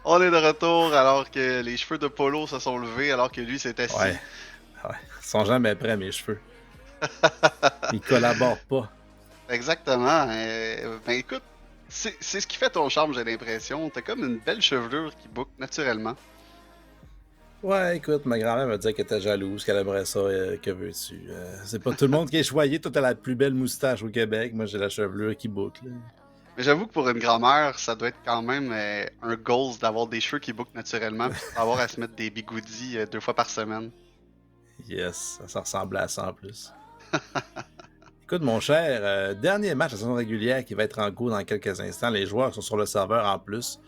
On est de retour alors que les cheveux de Polo se sont levés alors que lui s'est Ouais, assis. ouais. Ils sont jamais prêts, mes cheveux. Ils collaborent pas. Exactement. Ben écoute, c'est ce qui fait ton charme, j'ai l'impression. T'as comme une belle chevelure qui boucle naturellement. Ouais, écoute, ma grand-mère me disait qu'elle était jalouse, qu'elle aimerait ça, que veux-tu? C'est pas tout le monde qui est choyé. Toi, t'as la plus belle moustache au Québec. Moi, j'ai la chevelure qui boucle. Mais j'avoue que pour une grand-mère, ça doit être quand même un goal d'avoir des cheveux qui bouclent naturellement puis de pas avoir à se mettre des bigoudis 2 fois par semaine. Yes, ça ressemble à ça en plus. Écoute, mon cher, dernier match de saison régulière qui va être en cours dans quelques instants. Les joueurs sont sur le serveur en plus.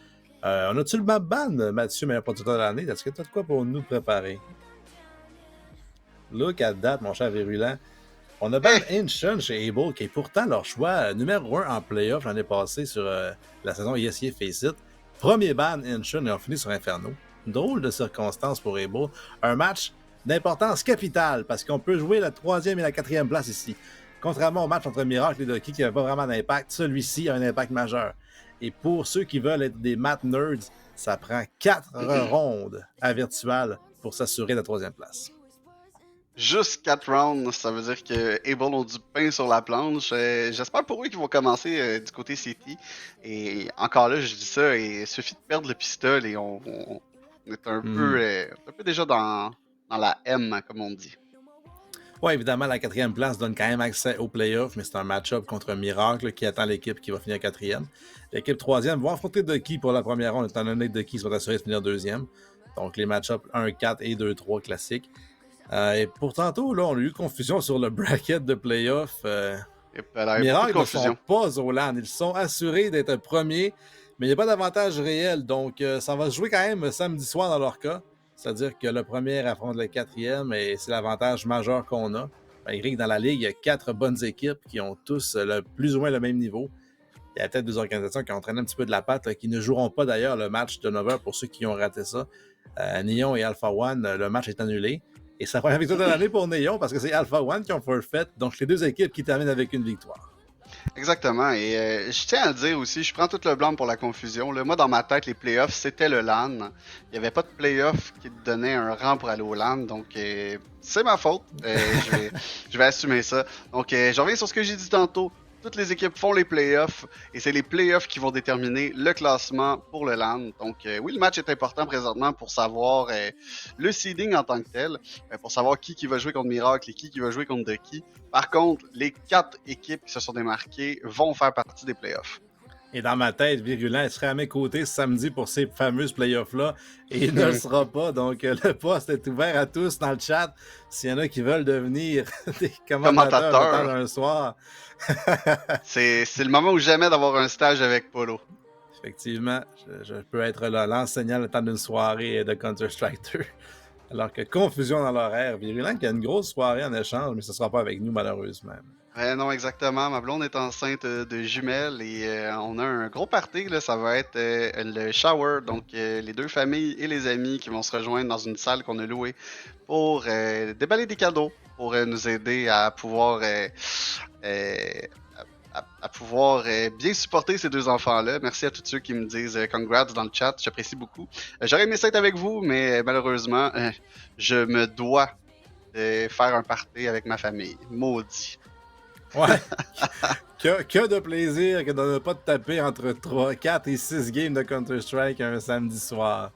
On a-tu le map ban, Mathieu, meilleur producteur de l'année? Est-ce que t'as de quoi pour nous préparer? Look at that, mon cher Virulent. On a ban Eh! Incheon chez Able, qui est pourtant leur choix numéro 1 en playoff l'année passée sur la saison Yes Yeah Face It. Premier ban Incheon et on finit sur Inferno. Drôle de circonstance pour Able. Un match d'importance capitale parce qu'on peut jouer la troisième et la quatrième place ici. Contrairement au match entre Miracle et Doki qui n'avait pas vraiment d'impact, celui-ci a un impact majeur. Et pour ceux qui veulent être des math nerds, ça prend 4 rondes à virtual pour s'assurer la troisième place. Juste 4 rounds, ça veut dire que Able ont du pain sur la planche. J'espère pour eux qu'ils vont commencer du côté City. Et encore là, je dis ça, et il suffit de perdre le pistolet et on est Hmm. un peu déjà dans la M, comme on dit. Ouais, évidemment, la quatrième place donne quand même accès au playoff, mais c'est un match-up contre un Miracle qui attend l'équipe qui va finir quatrième. L'équipe troisième va affronter Ducky pour la première ronde, étant donné que Ducky sont assurés de finir deuxième. Donc les match-ups 1-4 et 2-3 classiques. Et pour tantôt, là, on a eu confusion sur le bracket de playoff. Et puis, il y a beaucoup de Miracle ne sont confusion. pas au land. Ils sont assurés d'être premiers, mais il n'y a pas d'avantage réel. Donc, ça va se jouer quand même samedi soir dans leur cas. C'est-à-dire que le premier affronte le quatrième et c'est l'avantage majeur qu'on a. Malgré que dans la ligue, il y a 4 bonnes équipes qui ont tous plus ou moins le même niveau. Il y a peut-être 2 organisations qui ont entraîné un petit peu de la patte, qui ne joueront pas d'ailleurs le match de 9h pour ceux qui ont raté ça. Neon et Alpha One, le match est annulé. Et ça va la victoire de l'année pour Neon parce que c'est Alpha One qui ont forfait. Donc, les 2 équipes qui terminent avec une victoire. Exactement. Et je tiens à le dire aussi, je prends tout le blanc pour la confusion. Là. Moi, dans ma tête, les playoffs, c'était le LAN. Il n'y avait pas de playoffs qui te donnait un rang pour aller au LAN. Donc, c'est ma faute. Je vais assumer ça. Donc, je reviens sur ce que j'ai dit tantôt. Toutes les équipes font les playoffs et c'est les playoffs qui vont déterminer le classement pour le LAN. Donc, oui, le match est important présentement pour savoir le seeding en tant que tel, pour savoir qui va jouer contre Miracle et qui va jouer contre Ducky. Par contre, les 4 équipes qui se sont démarquées vont faire partie des playoffs. Et dans ma tête, Virulent serait à mes côtés samedi pour ces fameuses playoffs-là. Et il ne le sera pas. Donc, le poste est ouvert à tous dans le chat. S'il y en a qui veulent devenir des commentateurs, mettons, Commentateur, un soir. c'est le moment ou jamais d'avoir un stage avec Polo. Effectivement, je peux être là, l'enseignant le temps d'une soirée de Counter-Strike 2. Alors que confusion dans l'horaire. Virulent qui a une grosse soirée en échange, mais ce ne sera pas avec nous, malheureusement. Non, exactement. Ma blonde est enceinte de jumelles et on a un gros party. Là. Ça va être le shower. Donc, les deux familles et les amis qui vont se rejoindre dans une salle qu'on a louée pour déballer des cadeaux, pour nous aider à pouvoir, euh, à pouvoir bien supporter ces deux enfants-là. Merci à tous ceux qui me disent congrats dans le chat. J'apprécie beaucoup. J'aurais aimé ça être avec vous, mais malheureusement, je me dois de faire un party avec ma famille. Maudit. Ouais. Que de plaisir que de ne pas te taper entre 3, 4 et 6 games de Counter-Strike un samedi soir.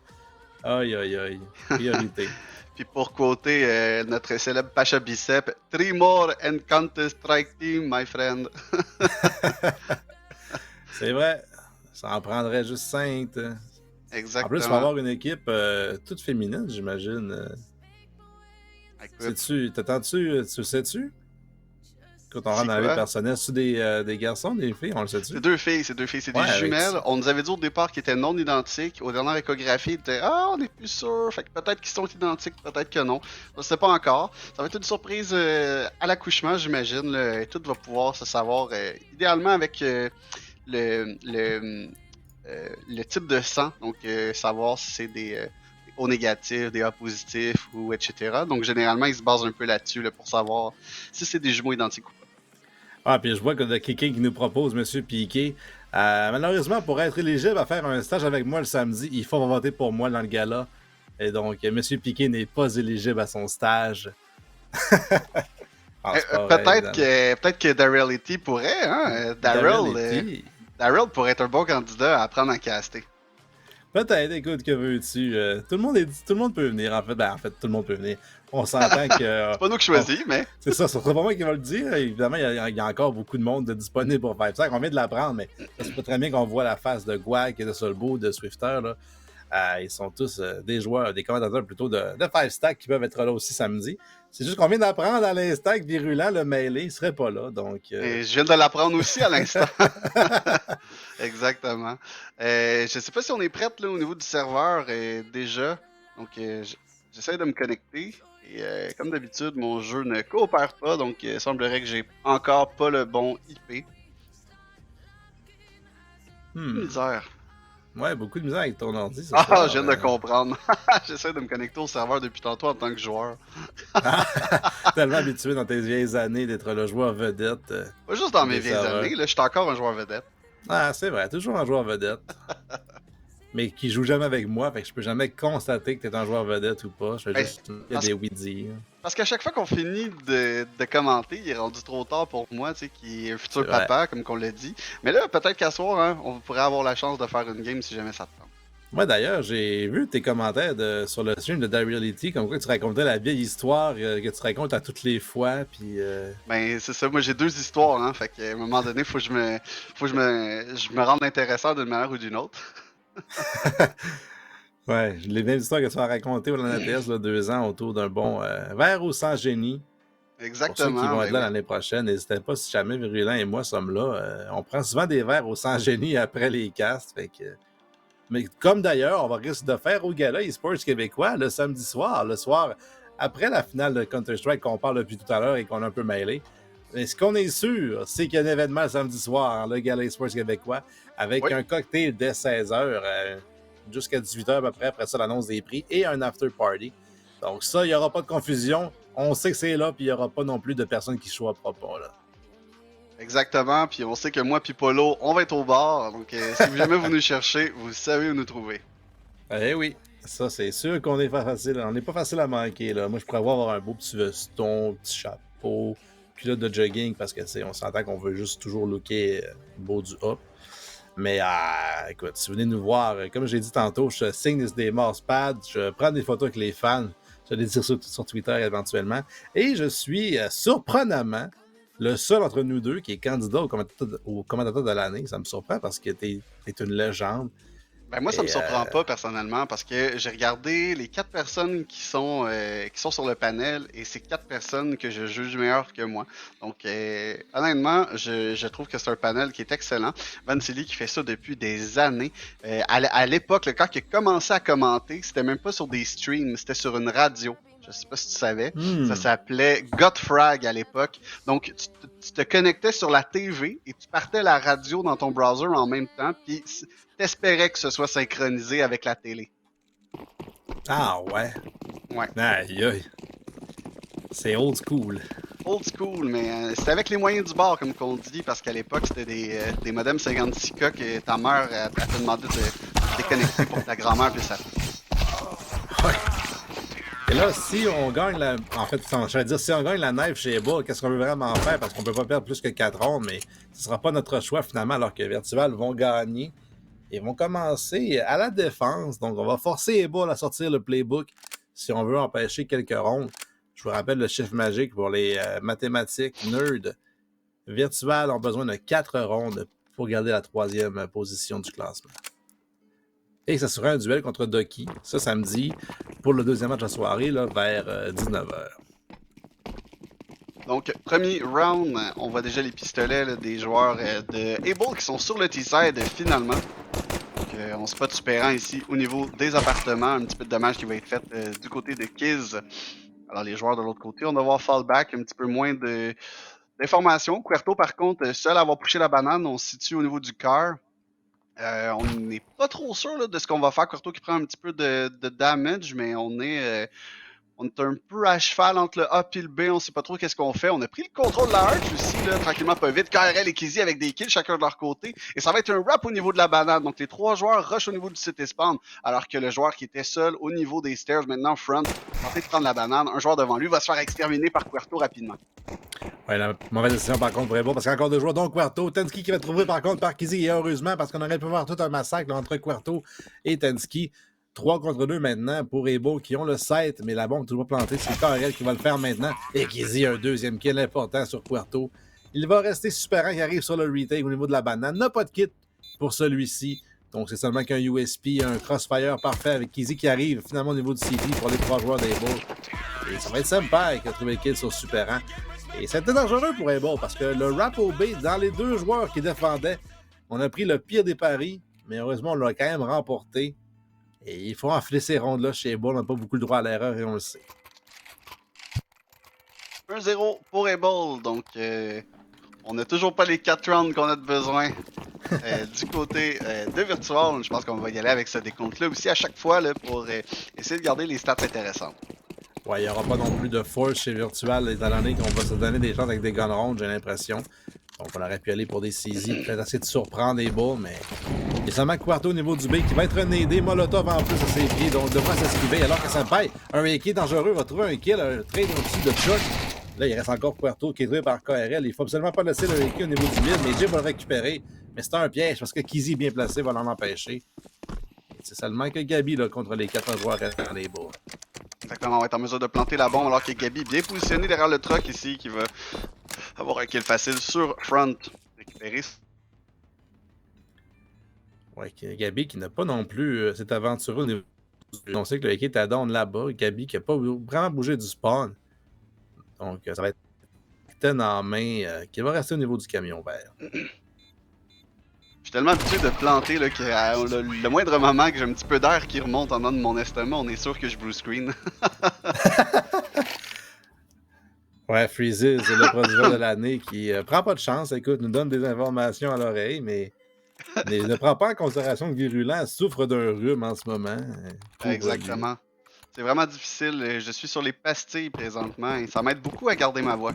Aïe, aïe, aïe. Priorité. Puis pour quoter notre célèbre Pacha Bicep, Three more and Counter-Strike team, my friend. C'est vrai. Ça en prendrait juste 5. En plus, il va y Exactement. avoir une équipe toute féminine, j'imagine. Écoute, Sais-tu, t'attends-tu, tu le sais-tu? Quand on rentre c'est dans la vie quoi? personnelle, c'est-tu des garçons, des filles, on le sait-tu? C'est des Ouais, jumelles. On nous avait dit au départ qu'ils étaient non identiques. Aux dernières échographies, ils étaient ah, on est plus sûr. Fait que peut-être qu'ils sont identiques, peut-être que non. Je sais pas encore. Ça va être une surprise à l'accouchement, j'imagine. Là. Et tout va pouvoir se savoir idéalement avec le type de sang. Donc, savoir si c'est des O négatifs, des A positifs ou etc. Donc, généralement, ils se basent un peu là-dessus là, pour savoir si c'est des jumeaux identiques ou pas. Ah, puis je vois que le kicking qui nous propose, M. Piquet, malheureusement, pour être éligible à faire un stage avec moi le samedi, il faut voter pour moi dans le gala. Et donc, M. Piquet n'est pas éligible à son stage. Ah, c'est pas vrai, évidemment. Peut-être que Darrell pourrait, hein? Darrell et Darrell pourrait être un bon candidat à prendre en caster. Peut-être, écoute, que veux-tu? Tout le monde peut venir, en fait. Ben, en fait, tout le monde peut venir. On s'entend que. C'est pas nous qui choisis, mais. C'est ça, ce sera pas moi qui va le dire. Évidemment, il y a encore beaucoup de monde disponible pour faire ça. On vient de l'apprendre, mais c'est pas très bien qu'on voit la face de Guac et de Solbo, de Swifter. Là. Ils sont tous des joueurs, des commentateurs plutôt de Five Stack qui peuvent être là aussi samedi. C'est juste qu'on vient d'apprendre à l'instant que Virulent, le mêlé, il serait pas là. Donc, Et je viens de l'apprendre aussi à l'instant. Exactement. Je sais pas si on est prête là, au niveau du serveur déjà. Donc, j'essaie de me connecter. Et comme d'habitude, mon jeu ne coopère pas. Donc, il semblerait que j'ai encore pas le bon IP. Misère. Ouais, beaucoup de misère avec ton ordi. Ah, je viens de comprendre. J'essaie de me connecter au serveur depuis tantôt en tant que joueur. Tellement habitué dans tes vieilles années d'être le joueur vedette. Pas juste dans mes vieilles années, là, je suis encore un joueur vedette. Ah, c'est vrai, toujours un joueur vedette. Mais qui joue jamais avec moi, fait que je peux jamais constater que t'es un joueur vedette ou pas. Je fais juste des oui-dire. Parce qu'à chaque fois qu'on finit de commenter, il est rendu trop tard pour moi, tu sais, qui est un futur papa, comme qu'on l'a dit. Mais là, peut-être qu'à soir, hein, on pourrait avoir la chance de faire une game si jamais ça te tente. Moi, d'ailleurs, j'ai vu tes commentaires sur le stream de Darrell, comme quoi tu racontais la vieille histoire que tu racontes à toutes les fois, puis... Ben, c'est ça, moi j'ai deux histoires, hein, fait qu'à un moment donné, faut que je me rende intéressant d'une manière ou d'une autre. Ouais, les mêmes histoires que tu as racontées au LANATS, 2 ans, autour d'un bon verre au sans génie. Exactement. Pour ceux qui vont être là l'année prochaine, n'hésitez pas, si jamais Virulent et moi sommes là. On prend souvent des verres au sans génie après les casts, fait que... Mais comme d'ailleurs, on va risquer de faire au gala eSports québécois le samedi soir, le soir après la finale de Counter-Strike qu'on parle depuis tout à l'heure et qu'on a un peu mêlé. Mais ce qu'on est sûr, c'est qu'il y a un événement le samedi soir, le gala eSports québécois, avec un cocktail dès 16h, jusqu'à 18h à peu près, après ça l'annonce des prix et un after party. Donc ça, il n'y aura pas de confusion. On sait que c'est là, puis il n'y aura pas non plus de personnes qui choisissent pas là. Exactement, puis on sait que moi puis Polo, on va être au bar, donc si jamais vous nous cherchez, vous savez où nous trouver. Eh oui, ça c'est sûr qu'on n'est pas facile, on n'est pas facile à manquer là. Moi je pourrais avoir un beau petit veston, petit chapeau, culotte de jogging parce que on s'entend qu'on veut juste toujours looker beau du hop. Mais écoute, si vous venez nous voir, comme j'ai dit tantôt, je signe des mousepads, je prends des photos avec les fans, je vais les dire sur Twitter éventuellement, et je suis surprenamment le seul entre nous deux qui est candidat au commentateur de l'année. Ça me surprend parce que t'es une légende. Ben moi, ça me surprend pas personnellement parce que j'ai regardé les 4 personnes qui sont sur le panel et c'est 4 personnes que je juge meilleures que moi. Donc, honnêtement, je trouve que c'est un panel qui est excellent. Vansili qui fait ça depuis des années. À l'époque, quand il a commencé à commenter, c'était même pas sur des streams, c'était sur une radio. Je sais pas si tu savais. Ça s'appelait Godfrag à l'époque. Donc, tu te connectais sur la TV et tu partais la radio dans ton browser en même temps. Puis, t'espérais que ce soit synchronisé avec la télé. Ah ouais? Ouais. Aïe aïe. C'est old school. Old school, mais c'était avec les moyens du bord, comme qu'on dit, parce qu'à l'époque, c'était des modems 56K que ta mère a te demandé de déconnecter pour que ta grand-mère puisse appeler. Ouais. Et là, si on gagne la... En fait, je vais dire, si on gagne la Knife chez Bull, qu'est-ce qu'on veut vraiment faire? Parce qu'on peut pas perdre plus que 4 rondes, mais ce sera pas notre choix finalement, alors que Virtual vont gagner. Ils vont commencer à la défense. Donc, on va forcer les Bulls à sortir le playbook si on veut empêcher quelques rondes. Je vous rappelle le chiffre magique pour les mathématiques nerds. Virtual ont besoin de 4 rondes pour garder la 3e position du classement. Et ça sera un duel contre Doki, ce samedi, pour le 2e match de la soirée, là, vers 19h. Donc, premier round, on voit déjà les pistolets là, des joueurs de Able qui sont sur le T-side finalement. Donc, on spot supérant ici au niveau des appartements. Un petit peu de dommage qui va être fait du côté de Kiz. Alors, les joueurs de l'autre côté, on va voir fallback, un petit peu moins d'informations. Cuerto, par contre, seul à avoir poussé la banane, on se situe au niveau du car. On n'est pas trop sûr là, de ce qu'on va faire. Cuerto qui prend un petit peu de damage, mais on est On est un peu à cheval entre le A et le B, on sait pas trop qu'est-ce qu'on fait. On a pris le contrôle de la Arch aussi, là, tranquillement pas vite. KRL et Kizzy avec des kills chacun de leur côté. Et ça va être un wrap au niveau de la banane. Donc les 3 joueurs rushent au niveau du site spawn, alors que le joueur qui était seul au niveau des stairs, maintenant front, tenté de prendre la banane. Un joueur devant lui va se faire exterminer par Querto rapidement. Ouais, la mauvaise décision par contre pour Ebo, parce qu'il y a encore 2 joueurs, donc Querto. Tensky qui va être trouvé par contre par Kizzy, et heureusement, parce qu'on aurait pu voir tout un massacre là, entre Querto et Tensky. 3 contre 2 maintenant pour Ebo qui ont le 7, mais la bombe est toujours plantée. C'est KRL qui va le faire maintenant. Et Kizzy a un deuxième kill important sur Querto. Il va rester Superant qui arrive sur le retake au niveau de la banane. N'a pas de kit pour celui-ci. Donc c'est seulement qu'un USP, un crossfire parfait avec Kizzy qui arrive finalement au niveau du CT pour les 3 joueurs d'Ebo. Et ça va être Senpai qui a trouvé le kill sur Superant. Et c'était dangereux pour Ebo parce que le rap au B, dans les 2 joueurs qui défendaient, on a pris le pire des paris, mais heureusement on l'a quand même remporté. Et il faut enfiler ces rondes-là chez Able. On n'a pas beaucoup le droit à l'erreur et on le sait. 1-0 pour Able. Donc, on n'a toujours pas les 4 rounds qu'on a de besoin du côté de Virtual. Je pense qu'on va y aller avec ce décompte-là aussi à chaque fois là, pour essayer de garder les stats intéressantes. Ouais, il n'y aura pas non plus de force chez Virtual étant donné qu'on va se donner des chances avec des gun rounds, j'ai l'impression. Donc, on aurait pu aller pour des saisies, peut-être essayer de surprendre les balles, mais il y a seulement Querto au niveau du B qui va être nadé, Molotov en plus à ses pieds, donc devra s'esquiver, alors que Senpai, un kill dangereux, va trouver un kill, un trade au-dessus de Chuck. Là, il reste encore Querto qui est trouvé par KRL. Il faut absolument pas laisser le kill au niveau du mid, mais Jay va le récupérer. Mais c'est un piège parce que Kizzy bien placé va l'en empêcher. C'est seulement que Gabi là, contre les 4 joueurs restant les balles. Exactement, on va être en mesure de planter la bombe alors que Gabi bien positionné derrière le truck ici qui va avoir un kill facile sur front. Récupérer. Ouais, Gabi qui n'a pas non plus cette aventure. On sait que le kill est à down là-bas. Gabi qui n'a pas vraiment bougé du spawn. Donc ça va être capitaine en main qui va rester au niveau du camion vert. Je suis tellement habitué de planter là, que le moindre moment que j'ai un petit peu d'air qui remonte en dedans de mon estomac, on est sûr que je blue screen. Ouais, Freezy, c'est le producteur de l'année qui prend pas de chance, écoute, nous donne des informations à l'oreille, mais ne prend pas en considération que Virulent souffre d'un rhume en ce moment. Exactement. C'est vraiment difficile. Je suis sur les pastilles présentement et ça m'aide beaucoup à garder ma voix.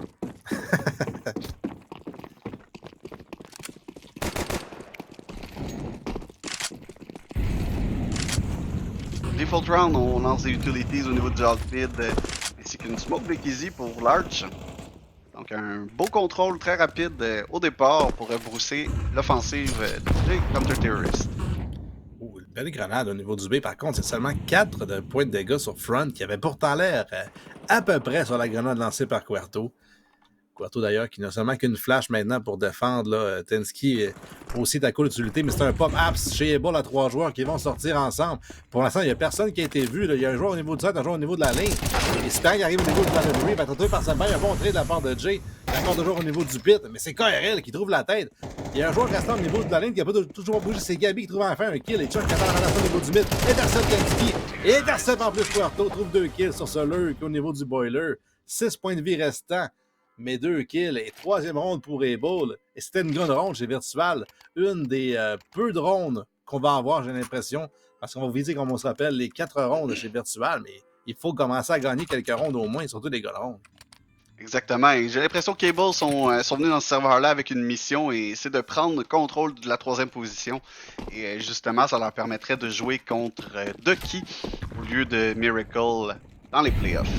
Default round, on lance des utilities au niveau du outfit ainsi qu'une smoke break easy pour l'Arch. Donc un beau contrôle très rapide au départ pour rebrousser l'offensive des counter-terroristes. Une belle grenade au niveau du B. Par contre, c'est seulement 4 de points de dégâts sur Front qui avait pourtant l'air à peu près sur la grenade lancée par Querto. Querto d'ailleurs qui n'a seulement qu'une flash maintenant pour défendre là, Tensky aussi ta cool d'utilité, mais c'est un pop-apps chez Ebola à 3 joueurs qui vont sortir ensemble. Pour l'instant, il n'y a personne qui a été vu. Là. Il y a un joueur au niveau du 7, un joueur au niveau de la ligne. Et Sperry arrive au niveau de la delivery, il va être retrouvé par sa un bon trade de la part de Jay. Il y a encore 2 joueurs au niveau du pit, mais c'est KRL qui trouve la tête. Il y a un joueur restant au niveau de la ligne qui n'a pas toujours bougé, c'est Gabi qui trouve enfin un kill. Et Chuck qui attend la relation au niveau du mid. Intercept Tensky. Et intercept en plus Querto trouve 2 kills sur ce lurk au niveau du boiler. 6 points de vie restants. Mais 2 kills et 3e ronde pour Able. Et c'était une grande ronde chez Virtual. Une des peu de rondes qu'on va avoir, j'ai l'impression. Parce qu'on va viser, comme on se rappelle, les 4 rondes chez Virtual. Mais il faut commencer à gagner quelques rondes au moins, surtout des grandes rondes. Exactement. Et j'ai l'impression qu'Able sont venus dans ce serveur-là avec une mission et c'est de prendre le contrôle de la 3e position. Et justement, ça leur permettrait de jouer contre Ducky au lieu de Miracle dans les playoffs.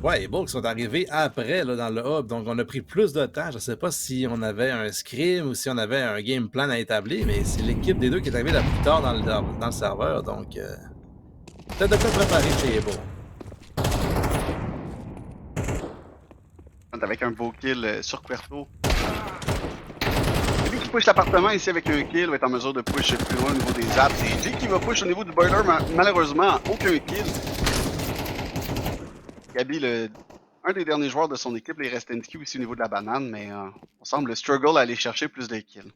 Ouais, les Bulls sont arrivés après là, dans le hub, donc on a pris plus de temps. Je ne sais pas si on avait un scrim ou si on avait un game plan à établir, mais c'est l'équipe des deux qui est arrivée la plus tard dans le serveur, donc peut-être de quoi préparer chez les Bulls. Avec un beau kill sur Querto. Lui qui push l'appartement ici avec un kill va être en mesure de push plus loin au niveau des apps. C'est lui qui va push au niveau du boiler, malheureusement, aucun kill. Gabi, un des derniers joueurs de son équipe, il reste NQ ici au niveau de la banane, mais on semble struggle à aller chercher plus de kills.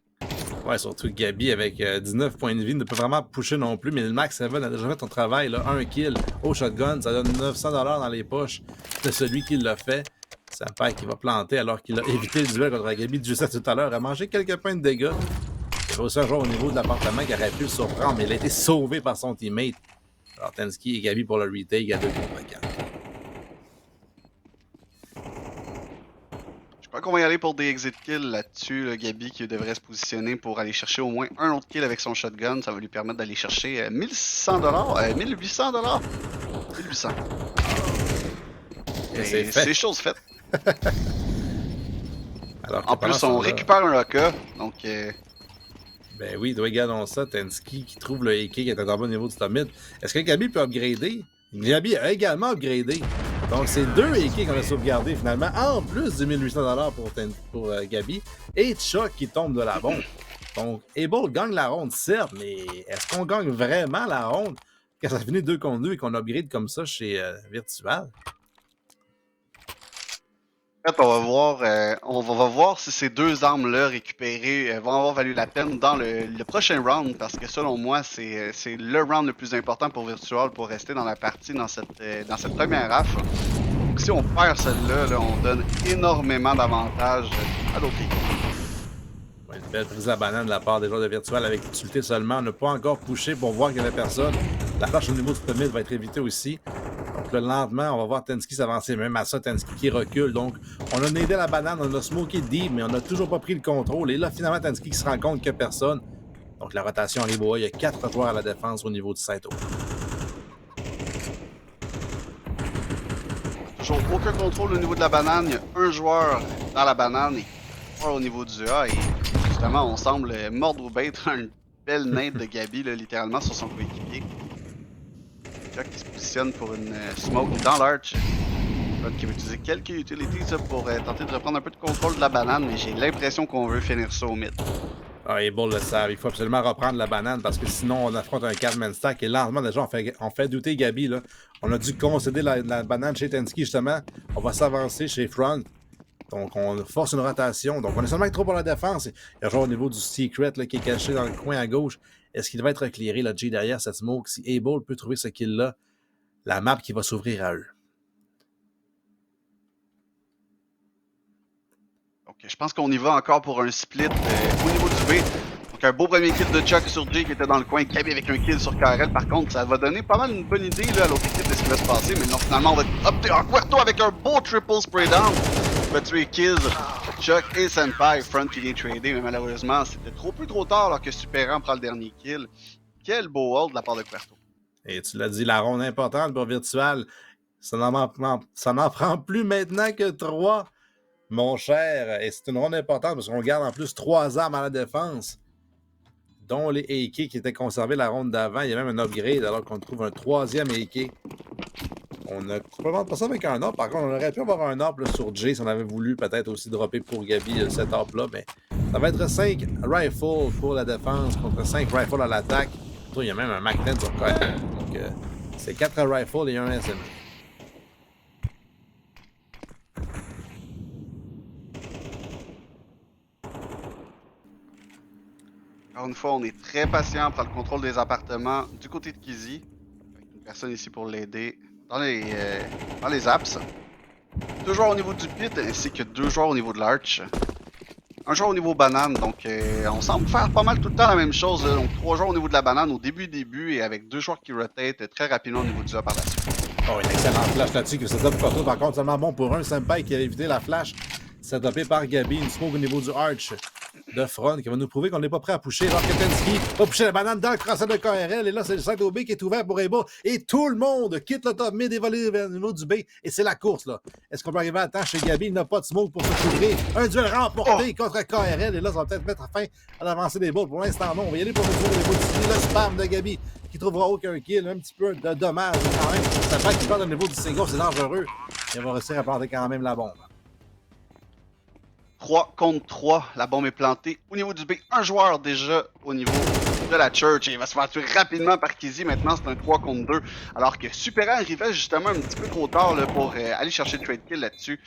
Ouais, surtout Gabi avec 19 points de vie ne peut vraiment pusher non plus, mais le Max 7 a déjà fait ton travail, là, un kill au shotgun, ça donne 900$ dans les poches de celui qui l'a fait. C'est un père qui va planter alors qu'il a évité le duel contre Gabi de juste tout à l'heure, a mangé quelques points de dégâts. Il y avait aussi un joueur au niveau de l'appartement qui aurait pu le surprendre, mais il a été sauvé par son teammate. Alors Tensky et Gabi pour le retake à 2 contre 4. Donc on va y aller pour des exit kills là-dessus. Là, Gabi qui devrait se positionner pour aller chercher au moins un autre kill avec son shotgun. Ça va lui permettre d'aller chercher 1600$, 1800$. 1800. Et c'est chose faite. Alors en plus, on récupère un AK. Donc... Ben oui, doit égaler ça. Tensky qui trouve le AK qui est en bas au niveau du top mid. Est-ce que Gabi peut upgrader? Gabi a également upgradé. Donc, c'est 2 AK qu'on a sauvegardé finalement, en plus de 1800$ pour Gabi. Et Chuck qui tombe de la bombe. Donc, Able gagne la ronde, certes, mais est-ce qu'on gagne vraiment la ronde quand ça finit 2 contre 2 et qu'on upgrade comme ça chez Virtual? En fait, on va voir si ces 2 armes-là récupérées vont avoir valu la peine dans le prochain round, parce que selon moi, c'est le round le plus important pour Virtual pour rester dans la partie dans cette première raf. Donc si on perd celle-là, là, on donne énormément d'avantages à l'autre équipe. Ouais, une belle prise à banane de la part des joueurs de Virtual avec l'utilité seulement. On n'a pas encore poussé pour voir qu'il y avait personne. La flash au niveau du premier va être évitée aussi. Donc là, lentement, on va voir Tensky s'avancer. Même à ça, Tensky qui recule. Donc, on a nadé la banane, on a smoké deep, mais on n'a toujours pas pris le contrôle. Et là, finalement, Tensky qui se rend compte qu'il n'y a personne. Donc, la rotation arrive au haut. Il y a 4 joueurs à la défense au niveau du Saito. Toujours aucun contrôle au niveau de la banane. Il y a un joueur dans la banane et un au niveau du A. Et justement, on semble mordre au bait une belle nade de Gabi, là, littéralement, sur son coéquipier. Chuck qui se positionne pour une smoke dans l'arch. Qui va utiliser quelques utilities pour tenter de reprendre un peu de contrôle de la banane, mais j'ai l'impression qu'on veut finir ça au mid. Ah, et Bull le savent. Il faut absolument reprendre la banane parce que sinon on affronte un 4-man stack et lentement déjà on fait douter Gabi. Là. On a dû concéder la banane chez Tensky justement. On va s'avancer chez Front. Donc on force une rotation. Donc on est seulement trop pour la défense. Il y a un joueur au niveau du secret là, qui est caché dans le coin à gauche. Est-ce qu'il va être éclairé, le J derrière cette smoke? Si Able peut trouver ce kill-là, la map qui va s'ouvrir à eux. Donc je pense qu'on y va encore pour un split au niveau du B. Donc un beau premier kill de Chuck sur J qui était dans le coin. Gabi avec un kill sur KRL. Par contre, ça va donner pas mal une bonne idée là, à l'autre équipe de ce qui va se passer. Mais non, finalement, on va opter en Cuerto avec un beau triple spray down. Il va tuer kills. Chuck et Senpai, Front qui vient trader, mais malheureusement, c'était trop tard alors que Superan prend le dernier kill. Quel beau hold de la part de Cuerto. Et tu l'as dit, la ronde importante pour Virtual, ça n'en prend plus maintenant que 3, mon cher. Et c'est une ronde importante parce qu'on garde en plus 3 armes à la défense, dont les AK qui étaient conservés la ronde d'avant. Il y a même un upgrade alors qu'on trouve un 3e AK. On a probablement pas ça avec un AWP. Par contre, on aurait pu avoir un AWP sur J si on avait voulu peut-être aussi dropper pour Gabi cet AWP-là. Mais ça va être 5 rifles pour la défense contre 5 rifles à l'attaque. Il y a même un Mac 10 sur KRL. Donc, c'est 4 rifles et un SMG. Encore une fois, on est très patient pour le contrôle des appartements du côté de Kizzy. Avec une personne ici pour l'aider dans les apps. 2 joueurs au niveau du pit ainsi que 2 joueurs au niveau de l'arch. Un joueur au niveau banane, donc on semble faire pas mal tout le temps la même chose. Là. Donc 3 joueurs au niveau de la banane au début et avec 2 joueurs qui rotate très rapidement au niveau du A par la suite. Oh, une excellente flash là-dessus que c'est ça pour toi. Par contre, seulement bon pour un Senpai qui a évité la flash. Setupé par Gabi, une smoke au niveau du arch de Front qui va nous prouver qu'on n'est pas prêt à pusher. Alors que Tensky va pusher la banane dans le crosset de KRL. Et là, c'est le side au B qui est ouvert pour Able. Et tout le monde quitte le top mid et va aller vers le niveau du B. Et c'est la course, là. Est-ce qu'on peut arriver à temps chez Gabi? Il n'a pas de smoke pour se couvrir. Un duel remporté contre KRL. Et là, ça va peut-être mettre fin à l'avancée des balles. Pour l'instant, non. On va y aller pour le tour au niveau du le spam de Gabi qui trouvera aucun kill. Un petit peu de dommage quand même. Ça fait qu'il parle au niveau du single. C'est dangereux. Et on va réussir à planter quand même la bombe. 3 contre 3, la bombe est plantée au niveau du B. Un joueur déjà au niveau de la Church et il va se faire tuer rapidement par Kizzy. Maintenant, c'est un 3 contre 2. Alors que Superan arrivait justement un petit peu trop tard là, pour aller chercher le trade kill là-dessus.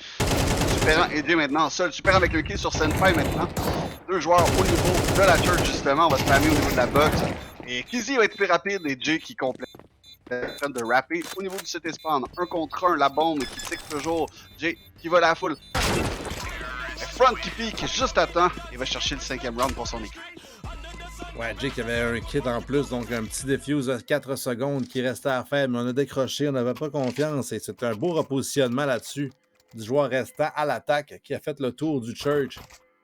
Superan est bien maintenant seul. Superan avec le kill sur Senpai maintenant. 2 joueurs au niveau de la Church justement. On va spammer au niveau de la box. Et Kizzy va être plus rapide et Jay qui complète de rapper au niveau du CT spawn. 1 contre 1, la bombe qui tique toujours. Jay qui va à la foule. Front qui pique juste à temps et va chercher le 5e round pour son équipe. Ouais, Jake avait un kit en plus, donc un petit defuse à 4 secondes qui restait à faire, mais on a décroché, on n'avait pas confiance et c'est un beau repositionnement là-dessus du joueur restant à l'attaque qui a fait le tour du Church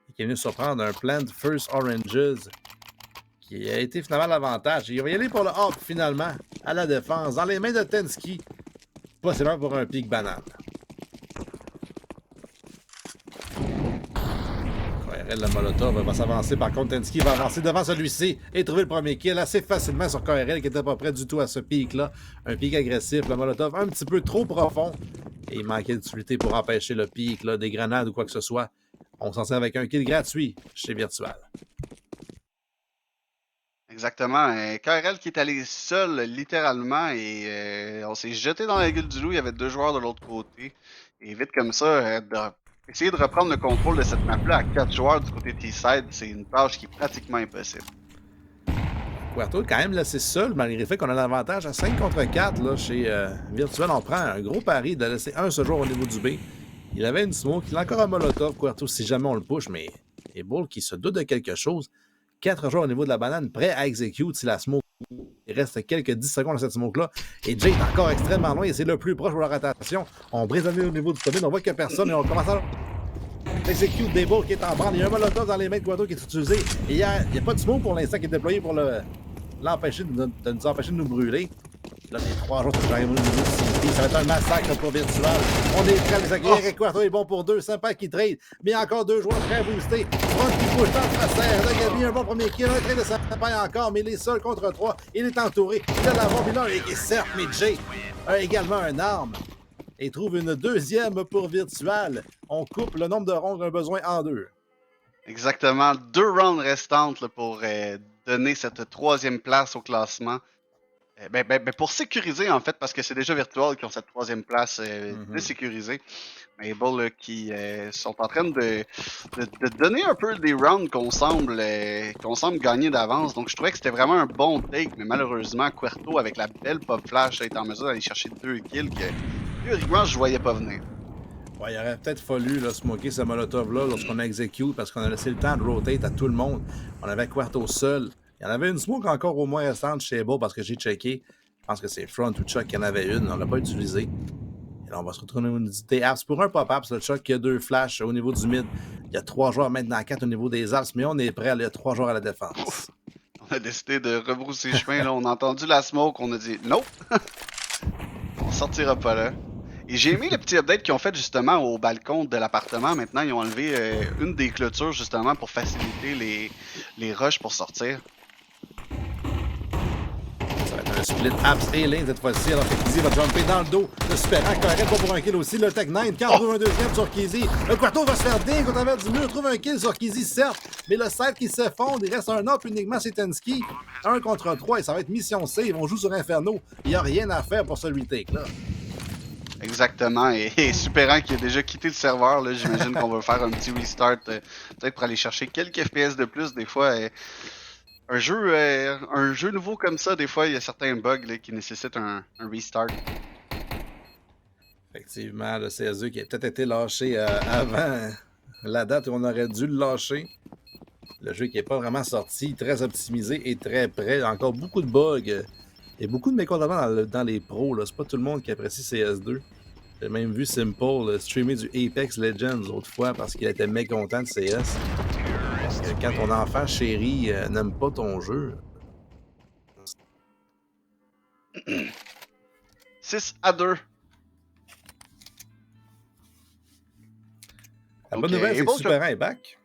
et qui est venu surprendre un Plant First Oranges qui a été finalement l'avantage. Il va y aller pour le hop finalement à la défense dans les mains de Tensky. Possiblement pour un pic banane. KRL, le Molotov va s'avancer. Par contre, Tensky va avancer devant celui-ci et trouver le premier kill assez facilement sur KRL qui n'était pas prêt du tout à ce pic-là. Un pic agressif, le Molotov un petit peu trop profond. Et il manquait d'utilité pour empêcher le pic, là, des grenades ou quoi que ce soit. On s'en sert avec un kill gratuit chez Virtual. Exactement. KRL qui est allé seul, littéralement, et on s'est jeté dans la gueule du loup. Il y avait 2 joueurs de l'autre côté. Et vite comme ça, essayer de reprendre le contrôle de cette map-là à 4 joueurs du côté T-Side, c'est une tâche qui est pratiquement impossible. Puerto est quand même laissé seul, malgré le fait qu'on a l'avantage à 5 contre 4 là, chez Virtual. On prend un gros pari de laisser un ce joueur au niveau du B. Il avait une smoke, il a encore un molotov, Puerto, si jamais on le push, mais et Bull qui se doute de quelque chose. 4 joueurs au niveau de la banane, prêts à execute si la smoke. Il reste quelques 10 secondes à cette smoke-là. Et Jay est encore extrêmement loin et c'est le plus proche pour la rotation. On brise au niveau du commune, on voit qu'il n'y a personne et on commence à execute des balles qui est en branle. Il y a un molotov dans les mains de Quato qui est utilisé. Et il n'y a pas de smoke pour l'instant qui est déployé pour l'empêcher de nous empêcher de nous brûler. Là, les 3 jours que j'arrive au niveau du CP, ça va être un massacre pour Virtual. On est prêt à les accueillir. Et Quato est bon pour 2. Sympa qui trade. Mais il y a encore 2 joueurs très boostés. Front qui bouge dans le traceur. Là, Gabi, un bon premier kill. Un trade de Sympa encore. Mais il est seul contre 3. Il est entouré. Il a la bombe. Il a certes, mais Jay a également un arme. Et trouve une deuxième pour Virtual. On coupe le nombre de ronds d'un besoin en 2. Exactement. 2 rounds restantes là, pour donner cette 3e place au classement. Pour sécuriser, en fait, parce que c'est déjà Virtual qui ont cette 3e place sécurisée. Mais Bull qui sont en train de donner un peu des rounds qu'on semble gagner d'avance. Donc je trouvais que c'était vraiment un bon take, mais malheureusement, Querto, avec la belle pop flash, est en mesure d'aller chercher 2 kills que théoriquement je voyais pas venir. Ouais, il aurait peut-être fallu là, smoker ce molotov-là lorsqu'on a execute parce qu'on a laissé le temps de rotate à tout le monde. On avait Querto seul. Il y en avait une smoke encore au moins restante chez Bull parce que j'ai checké. Je pense que c'est Front ou Chuck qui en avait une. On l'a pas utilisée. Et là, on va se retrouver au niveau des apps. Pour un pop-up, c'est le Chuck qui a 2 flashs au niveau du mid. Il y a 3 joueurs maintenant 4 au niveau des apps, mais on est prêt à aller à 3 joueurs à la défense. Ouf. On a décidé de rebrousser chemin. Là. On a entendu la smoke. On a dit non. On sortira pas là. Et j'ai aimé le petit update qu'ils ont fait justement au balcon de l'appartement. Maintenant, ils ont enlevé une des clôtures justement pour faciliter les rushs pour sortir. Ça va être un split apps et lane cette fois-ci. Alors que Kizzy va jumper dans le dos de Superant. Correct, pas pour un kill aussi. Le Tech 9 qui en trouve un deuxième sur Kizzy. Le Quato va se faire ding au travers du mur. Trouve un kill sur Kizzy, certes. Mais le set qui s'effondre. Il reste un up uniquement chez Tensky. 1 contre 3 et ça va être mission save. On joue sur Inferno. Il n'y a rien à faire pour celui take-là. Exactement. Et Superant qui a déjà quitté le serveur. Là, j'imagine qu'on va faire un petit restart. Peut-être pour aller chercher quelques FPS de plus. Des fois, un jeu nouveau comme ça, des fois, il y a certains bugs là, qui nécessitent un restart. Effectivement, le CS2 qui a peut-être été lâché avant la date où on aurait dû le lâcher. Le jeu qui n'est pas vraiment sorti, très optimisé et très prêt. Encore beaucoup de bugs. Il y a beaucoup de mécontentements dans les pros. C'est pas tout le monde qui apprécie CS2. J'ai même vu Simple streamer du Apex Legends autrefois parce qu'il était mécontent de CS. Parce que quand ton enfant chéri n'aime pas ton jeu. 6-2. La bonne nouvelle, c'est que Superant est back.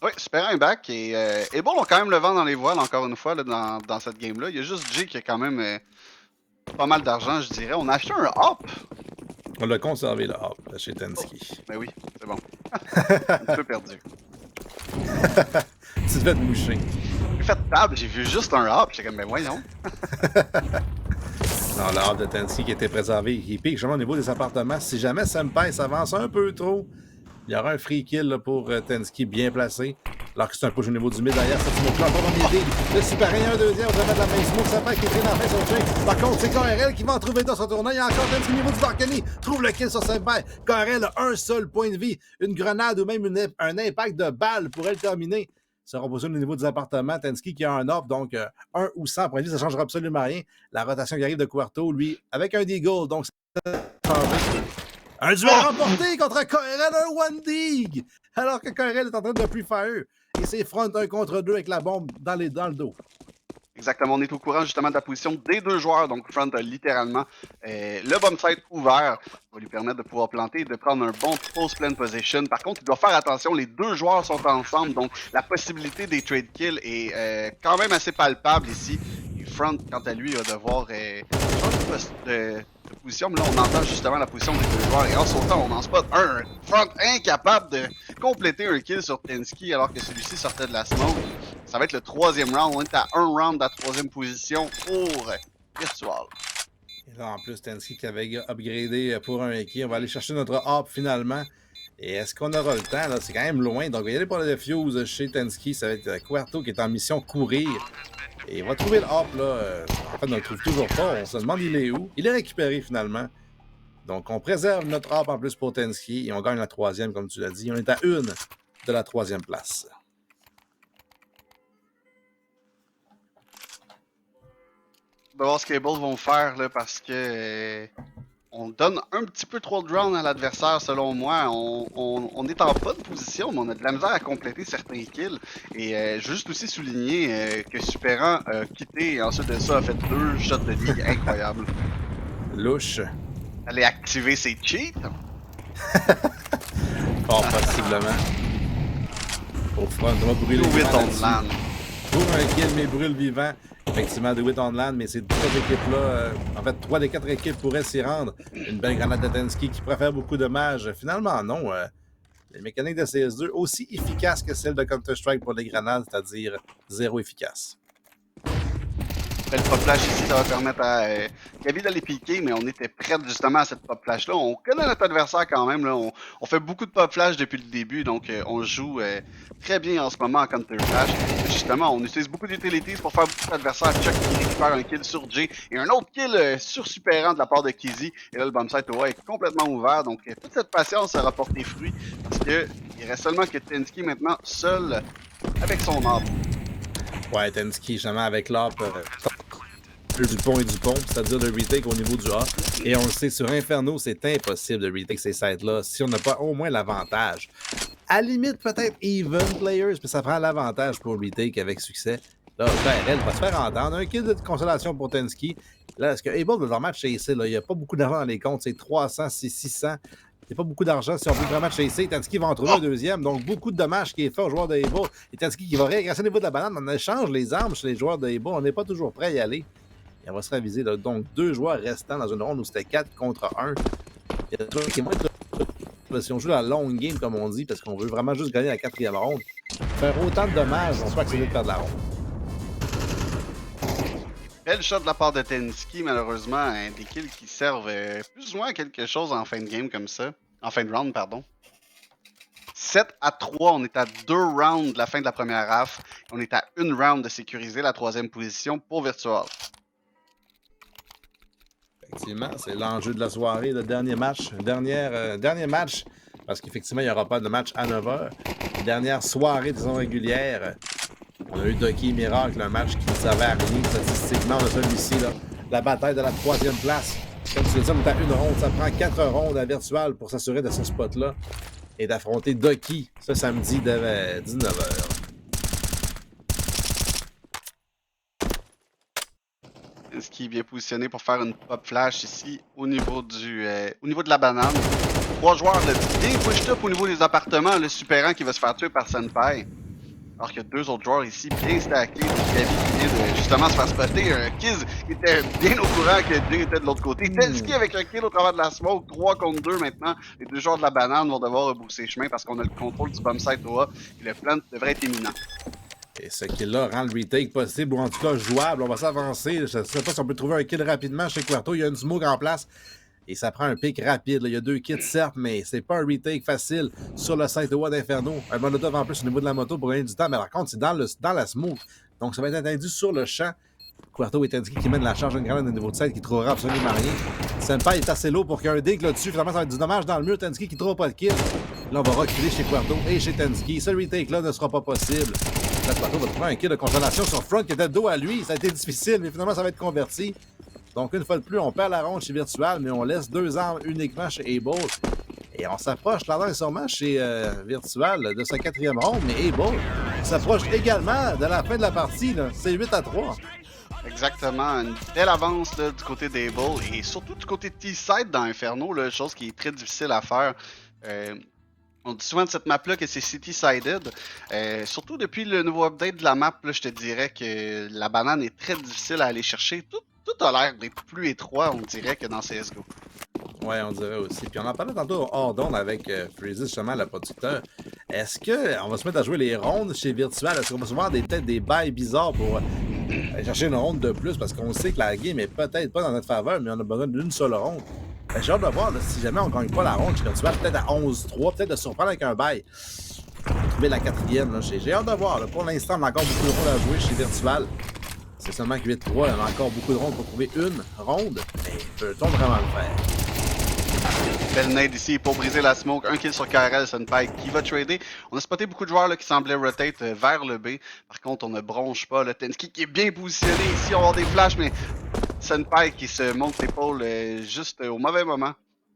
Oui, Superant est back. Et Able ont quand même le vent dans les voiles, encore une fois, là, dans cette game-là. Il y a juste Jay qui a quand même pas mal d'argent, je dirais. On a acheté un hop. On l'a conservé, le hop, chez Tensky. Oh, ben oui, c'est bon. Un peu perdu. Tu devais te moucher. J'ai fait table, j'ai vu juste un hop. J'étais comme, ben voyons. Non, le hop de Tensky qui était préservé. Il pique justement au niveau des appartements. Si jamais Senpai s'avance un peu trop, il y aura un free kill là, pour Tensky bien placé. Alors que c'est un push au niveau du mid derrière. Ça, c'est mon plan idée. Le Super un deuxième. On va mettre la main smoke. Senpai qui est très dans la fin sur Jay. Par contre, c'est KRL qui va en trouver dans son tournoi. Il y a encore Tensky au niveau du Darkany. Trouve le kill sur Senpai. KRL a un seul point de vie. Une grenade ou même un impact de balle pourrait le terminer. Ça sera possible au niveau des appartements. Tensky qui a un up, donc 1 ou 100 points de vie, ça ne changera absolument rien. La rotation qui arrive de Querto, lui, avec un deagle, donc ça va changer. Un duel remporté contre KRL, un One Dig! Alors que KRL est en train de pre-fire. Et c'est Front 1 contre 2 avec la bombe dans le dos. Exactement, on est au courant justement de la position des deux joueurs, donc Front a littéralement le bomb site ouvert, va lui permettre de pouvoir planter et de prendre un bon post-plan position. Par contre, il doit faire attention, les deux joueurs sont ensemble, donc la possibilité des trade kills est quand même assez palpable ici. Et Front, quant à lui, va devoir changer de position, mais là on entend justement la position des deux joueurs et en sautant on en spot un Front incapable de compléter un kill sur Tensky alors que celui-ci sortait de la smoke. Ça va être le troisième round. On est à un round de la troisième position pour Virtual. Et là, en plus, Tensky qui avait upgradé pour un Eki. On va aller chercher notre hop finalement. Et est-ce qu'on aura le temps? Là? C'est quand même loin. Donc, il va y aller pour le defuse chez Tensky. Ça va être Quarto qui est en mission courir. Et il va trouver le hop. Là. En fait, on ne le trouve toujours pas. On se demande il est où. Il est récupéré finalement. Donc, on préserve notre hop en plus pour Tensky. Et on gagne la troisième, comme tu l'as dit. On est à une de la troisième place. On va voir ce que les Bulls vont faire là, parce que on donne un petit peu trop de rounds à l'adversaire selon moi. On est en bonne position, mais on a de la misère à compléter certains kills. Et juste aussi souligner que Superan a quitté et ensuite de ça a fait 2 shots de ligue incroyables. Louche. Allez activer ses cheats. Fort possiblement. Au front, on va brûler Do it on land. Pour un kill, mais brûle vivant. Effectivement, de Wit on Land, mais ces 3 équipes-là, en fait, 3 des 4 équipes pourraient s'y rendre. Une belle grenade de Tensky qui pourrait faire beaucoup de dommages. Finalement, non. Les mécaniques de CS2 aussi efficaces que celles de Counter-Strike pour les grenades, c'est-à-dire zéro efficace. Le pop flash ici, ça va permettre à Gabi d'aller piquer, mais on était prêts justement à cette pop flash là. On connaît notre adversaire quand même, là. On fait beaucoup de pop flash depuis le début, donc on joue très bien en ce moment en counter flash. Justement, on utilise beaucoup d'utilities pour faire beaucoup d'adversaires. Chuck qui récupère un kill sur Jay et un autre kill sur Superan de la part de Kizzy. Et là, le bomb site OA est complètement ouvert, donc toute cette patience a rapporté fruit parce que il reste seulement que Tensky maintenant seul avec son arbre. Ouais, Tensky, justement, avec l'arbre du pont et du pont, c'est-à-dire le retake au niveau du A. Et on le sait, sur Inferno, c'est impossible de retake ces sites-là si on n'a pas au moins l'avantage. À la limite, peut-être even players, mais ça prend l'avantage pour retake avec succès. Là, KRL va se faire entendre. Un kill de consolation pour Tensky. Là, est-ce que Able de leur match chasser, là, il n'y a pas beaucoup d'argent dans les comptes, c'est 300, c'est 600. Il n'y a pas beaucoup d'argent si on veut vraiment chasser. Tensky va en trouver un deuxième. Donc, beaucoup de dommages qui est fait aux joueurs de Able. Et Tensky qui va régresser au niveau de la banane. On échange les armes chez les joueurs de Able. On n'est pas toujours prêt à y aller. Et on va se réviser. Là. Donc, 2 joueurs restants dans une ronde où c'était 4 contre 1. Il y a un truc qui est moins si on joue la long game, comme on dit, parce qu'on veut vraiment juste gagner la 4e ronde, faire autant de dommages, on peut accepter de perdre la ronde. Belle shot de la part de Tensky, malheureusement, des kills qui servent plus ou moins à quelque chose en fin de game comme ça. En fin de round, pardon. 7-3, on est à 2 rounds de la fin de la première half. On est à 1 round de sécuriser la 3e position pour Virtual. Effectivement, c'est l'enjeu de la soirée, le dernier match. Dernier match, parce qu'effectivement, il n'y aura pas de match à 9h. Dernière soirée de saison régulière. On a eu Ducky Miracle, un match qui ne servait à rien statistiquement. On a celui-ci, là, la bataille de la 3e place. Comme tu l'as dit, on est à 1 ronde. Ça prend 4 rondes à Virtual pour s'assurer de ce spot-là et d'affronter Ducky ce samedi de 19h. Ce qui est bien positionné pour faire une pop flash ici au niveau de la banane. 3 joueurs bien pushed up au niveau des appartements. Le Superan qui va se faire tuer par Senpai. Alors qu'il y a 2 autres joueurs ici bien stackés. Gabi qui vient de justement se faire spotter. Kiz qui était bien au courant que Jay était de l'autre côté. Tensky avec un kill au travers de la smoke. 3 contre 2 maintenant. Les 2 joueurs de la banane vont devoir rebrousser chemin parce qu'on a le contrôle du bomb site OA. Et le plant devrait être imminent. Et ce kill-là rend le retake possible ou en tout cas jouable. On va s'avancer. Je ne sais pas si on peut trouver un kill rapidement chez Quarto. Il y a une smoke en place. Et ça prend un pic rapide. Là. Il y a 2 kits, certes, mais c'est pas un retake facile sur le site OA d'Inferno. Un molotov en plus au niveau de la moto pour gagner du temps. Mais par contre, c'est dans la smoke. Donc, ça va être attendu sur le champ. Quarto et Tensky qui mène la charge d'une grenade au niveau de site qui ne trouvera absolument rien. Senpai est assez lourd pour qu'il y ait un dig là-dessus. Finalement, ça va être du dommage dans le mur. Tensky qui ne trouve pas de kill. Là, on va reculer chez Quarto et chez Tensky. Ce retake-là ne sera pas possible. Là, Quarto va trouver un kill de consolation sur Front qui était de dos à lui. Ça a été difficile, mais finalement, ça va être converti. Donc, une fois de plus, on perd la ronde chez Virtual, mais on laisse 2 armes uniquement chez Able. Et on s'approche lentement et sûrement chez Virtual de sa 4e ronde, mais Able s'approche également de la fin de la partie. C'est 8-3. Exactement, une belle avance là, du côté d'Able et surtout du côté de T-Side dans Inferno, là, chose qui est très difficile à faire. On dit souvent de cette map-là que c'est city-sided. Surtout depuis le nouveau update de la map, là, je te dirais que la banane est très difficile à aller chercher. Tout a l'air d'être plus étroit, on dirait, que dans CSGO. Ouais, on dirait aussi. Puis on en parlait tantôt hors d'onde avec Freezy, justement, le producteur. Est-ce qu'on va se mettre à jouer les rondes chez Virtual? Est-ce qu'on va se voir peut-être des bails bizarres pour aller chercher une ronde de plus? Parce qu'on sait que la game est peut-être pas dans notre faveur, mais on a besoin d'une seule ronde. J'ai hâte de voir là, si jamais on gagne pas la ronde chez Virtual, peut-être à 11-3, peut-être de surprendre avec un bail. Trouver la 4e. Là, j'ai hâte de voir. Là. Pour l'instant, on a encore beaucoup de rondes à jouer chez Virtual. C'est seulement que 8-3, on a encore beaucoup de rondes pour trouver une ronde. Mais peut-on vraiment le faire? Belle nade ici pour briser la smoke. Un kill sur KRL, Sunpike qui va trader. On a spoté beaucoup de joueurs là, qui semblaient rotate vers le B. Par contre, on ne bronche pas. Le Tensky qui est bien positionné ici. On va avoir des flashs, mais Sunpike qui se monte l'épaule juste au mauvais moment.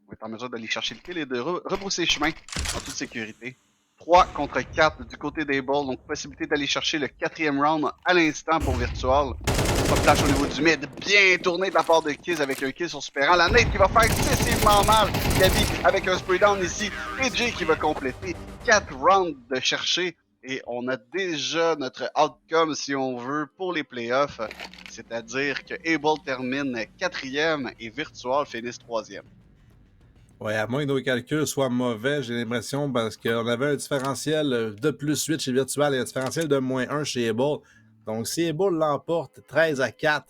On va être en mesure d'aller chercher le kill et de rebrousser chemin en toute sécurité. 3 contre 4 du côté des balls. Donc, possibilité d'aller chercher le 4e round à l'instant pour Virtual. Pas de flash au niveau du mid. Bien tourné de la part de Kiz avec un kill sur Superant. La nade qui va faire excessivement mal. Gabi avec un spray down ici. Et Jay qui va compléter 4 rounds de chercher. Et on a déjà notre outcome, si on veut, pour les playoffs. C'est-à-dire que Able termine 4e et Virtual finisse 3e. Ouais, à moins que nos calculs soient mauvais, j'ai l'impression, parce qu'on avait un différentiel de plus 8 chez Virtual et un différentiel de moins 1 chez Able. Donc, si Able l'emporte 13-4,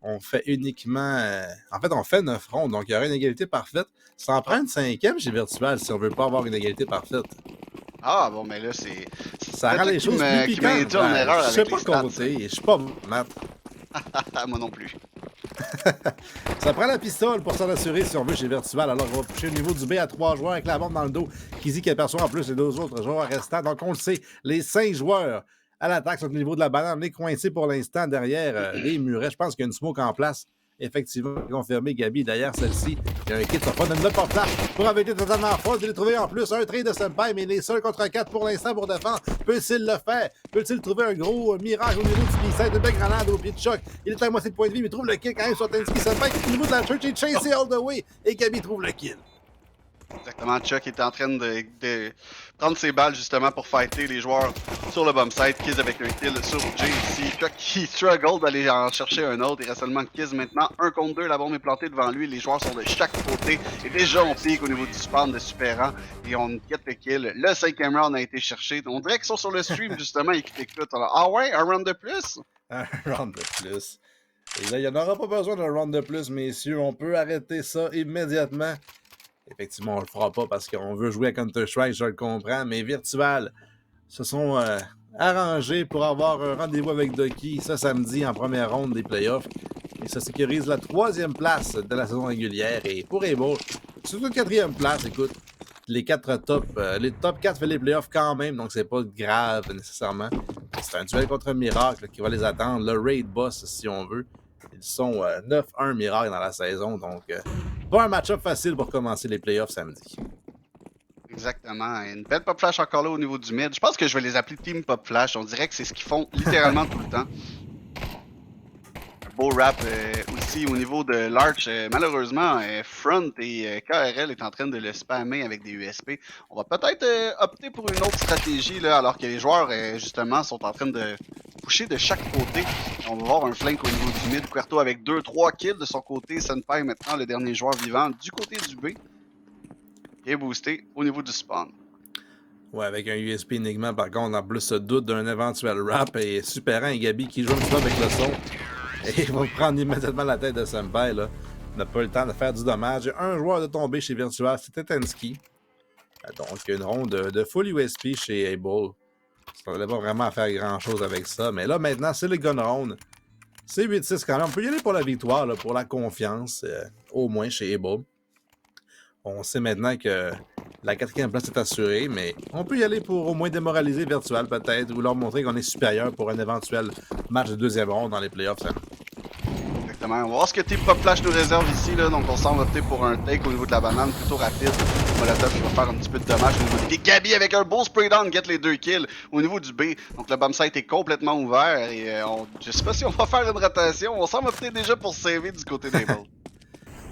on fait uniquement... En fait, on fait 9 rondes, donc il y aurait une égalité parfaite. Ça en prend une 5e chez Virtual si on veut pas avoir une égalité parfaite. Ah bon, mais là, c'est... Ça rend les choses plus piquantes. En erreur je sais avec pas compter, je suis pas maths. Moi non plus. Ça prend la pistole pour s'en assurer si on veut chez Virtual. Alors, on va toucher au niveau du B à 3 joueurs avec la bombe dans le dos. Kizzy qui aperçoit en plus les 2 autres joueurs restants. Donc, on le sait, les 5 joueurs à l'attaque sont au niveau de la banane. On est coincés pour l'instant derrière les murets. Je pense qu'il y a une smoke en place. Effectivement, confirmé, Gabi. D'ailleurs, celle-ci, il y a un kit sur pas de pas flash pour avoir été totalement folle. Il a trouvé en plus un trade de Senpai, mais il est seul contre 4 pour l'instant pour défendre. Peut-il le faire? Peut-il trouver un gros mirage au niveau du B-side? Une belle grenade au pied de choc. Il est à moitié de point de vie, mais il trouve le kill quand même sur Tensky. Senpai qui est au niveau de la church. Il est chasé all the way. Et Gabi trouve le kill. Exactement, Chuck était en train de prendre ses balles justement pour fighter les joueurs sur le bomb site. Kiz avec un kill sur Jay ici. Chuck qui struggle d'aller en chercher un autre. Il reste seulement Kiz maintenant. 1 contre 2, la bombe est plantée devant lui. Les joueurs sont de chaque côté. Et déjà on pique au niveau du spawn de Superant. Et on quitte le kill. Le 5e round a été cherché. On dirait qu'ils sont sur le stream justement et qu'ils t'écoutent. Ah ouais, un round de plus? Un round de plus. Et là, il n'y en aura pas besoin d'un round de plus, messieurs. On peut arrêter ça immédiatement. Effectivement, on le fera pas parce qu'on veut jouer à Counter-Strike, je le comprends, mais Virtual se sont arrangés pour avoir un rendez-vous avec Ducky ce samedi en première ronde des playoffs. Et ça sécurise la 3e place de la saison régulière. Et pour Able, c'est une 4e place, écoute. Les 4 top, les top 4 fait les playoffs quand même, donc c'est pas grave nécessairement. C'est un duel contre Miracle qui va les attendre. Le raid boss, si on veut. Ils sont 9-1 Miracle dans la saison, donc pas un match-up facile pour commencer les playoffs samedi. Exactement. Une belle pop flash encore là au niveau du mid. Je pense que je vais les appeler Team Pop Flash. On dirait que c'est ce qu'ils font littéralement tout le temps. Un beau rap aussi au niveau de l'Arch. Malheureusement, Front et KRL est en train de le spammer avec des USP. On va peut-être opter pour une autre stratégie là, alors que les joueurs justement sont en train de pusher de chaque côté. On va voir un flank au niveau du mid. Cuerto avec 2-3 kills de son côté. Senpai maintenant le dernier joueur vivant du côté du B. Et boosté au niveau du spawn. Ouais, avec un USP Enigma, par contre, en plus, se doute d'un éventuel rap. Et Superant et Gabi qui jouent un petit peu avec le son. Et ils vont prendre immédiatement la tête de Senpai, là. On n'a pas eu le temps de faire du dommage. Un joueur de tomber chez Virtual, c'était Tensky. Donc, une ronde de full USP chez Able. Ça ne fallait pas vraiment faire grand-chose avec ça. Mais là, maintenant, c'est le gun round. C'est 8-6 quand même. On peut y aller pour la victoire, là, pour la confiance, au moins chez Able. On sait maintenant que la 4e place est assurée, mais on peut y aller pour au moins démoraliser Virtual peut-être, ou leur montrer qu'on est supérieur pour un éventuel match de 2e ronde dans les playoffs. Exactement. justement. On va voir ce que Team Pop Flash nous réserve ici, là. Donc on semble opter pour un take au niveau de la banane, plutôt rapide. Molotov qui va faire un petit peu de dommage au niveau des Gabi avec un beau spray down, get les 2 kills au niveau du B. Donc le bomb site est complètement ouvert et je sais pas si on va faire une rotation. On semble opter déjà pour saver du côté des balles.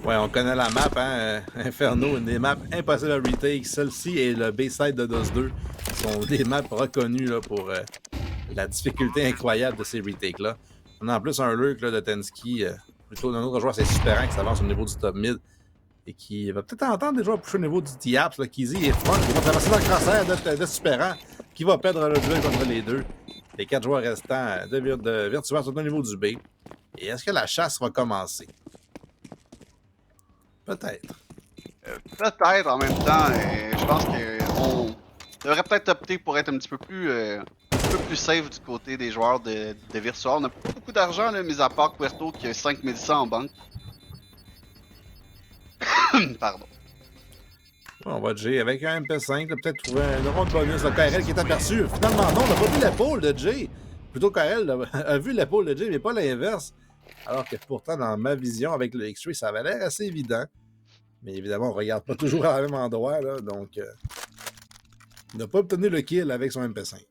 Ouais, on connaît la map, hein, Inferno, une des maps impossibles à retake. Celle-ci et le B-side de DOS 2 sont des maps reconnues là, pour la difficulté incroyable de ces retakes-là. On a en plus un lurk là, de Tensky, plutôt d'un autre joueur, c'est Superant qui s'avance au niveau du top mid et qui va peut-être entendre des joueurs pusher au niveau du T-Apps, Kizzy et Front, qui vont traverser dans le crosshair de Superant, qui va perdre le duel contre les deux. Les 4 joueurs restants de Virtua sont au niveau du B. Et est-ce que la chasse va commencer? Peut-être. Peut-être en même temps, je pense qu'on devrait peut-être opter pour être un petit peu plus safe du côté des joueurs de Virtua. On n'a pas beaucoup d'argent, mis à part Puerto qui a 5100 en banque. Pardon. On va Jay avec un MP5, peut-être trouver un rond de bonus. Le KRL qui est aperçu. Finalement, non, on n'a pas vu l'épaule de Jay. Plutôt KRL a vu l'épaule de Jay, mais pas l'inverse. Alors que pourtant, dans ma vision, avec le X-Ray, ça avait l'air assez évident. Mais évidemment, on ne regarde pas toujours à même endroit, là, donc il n'a pas obtenu le kill avec son MP5.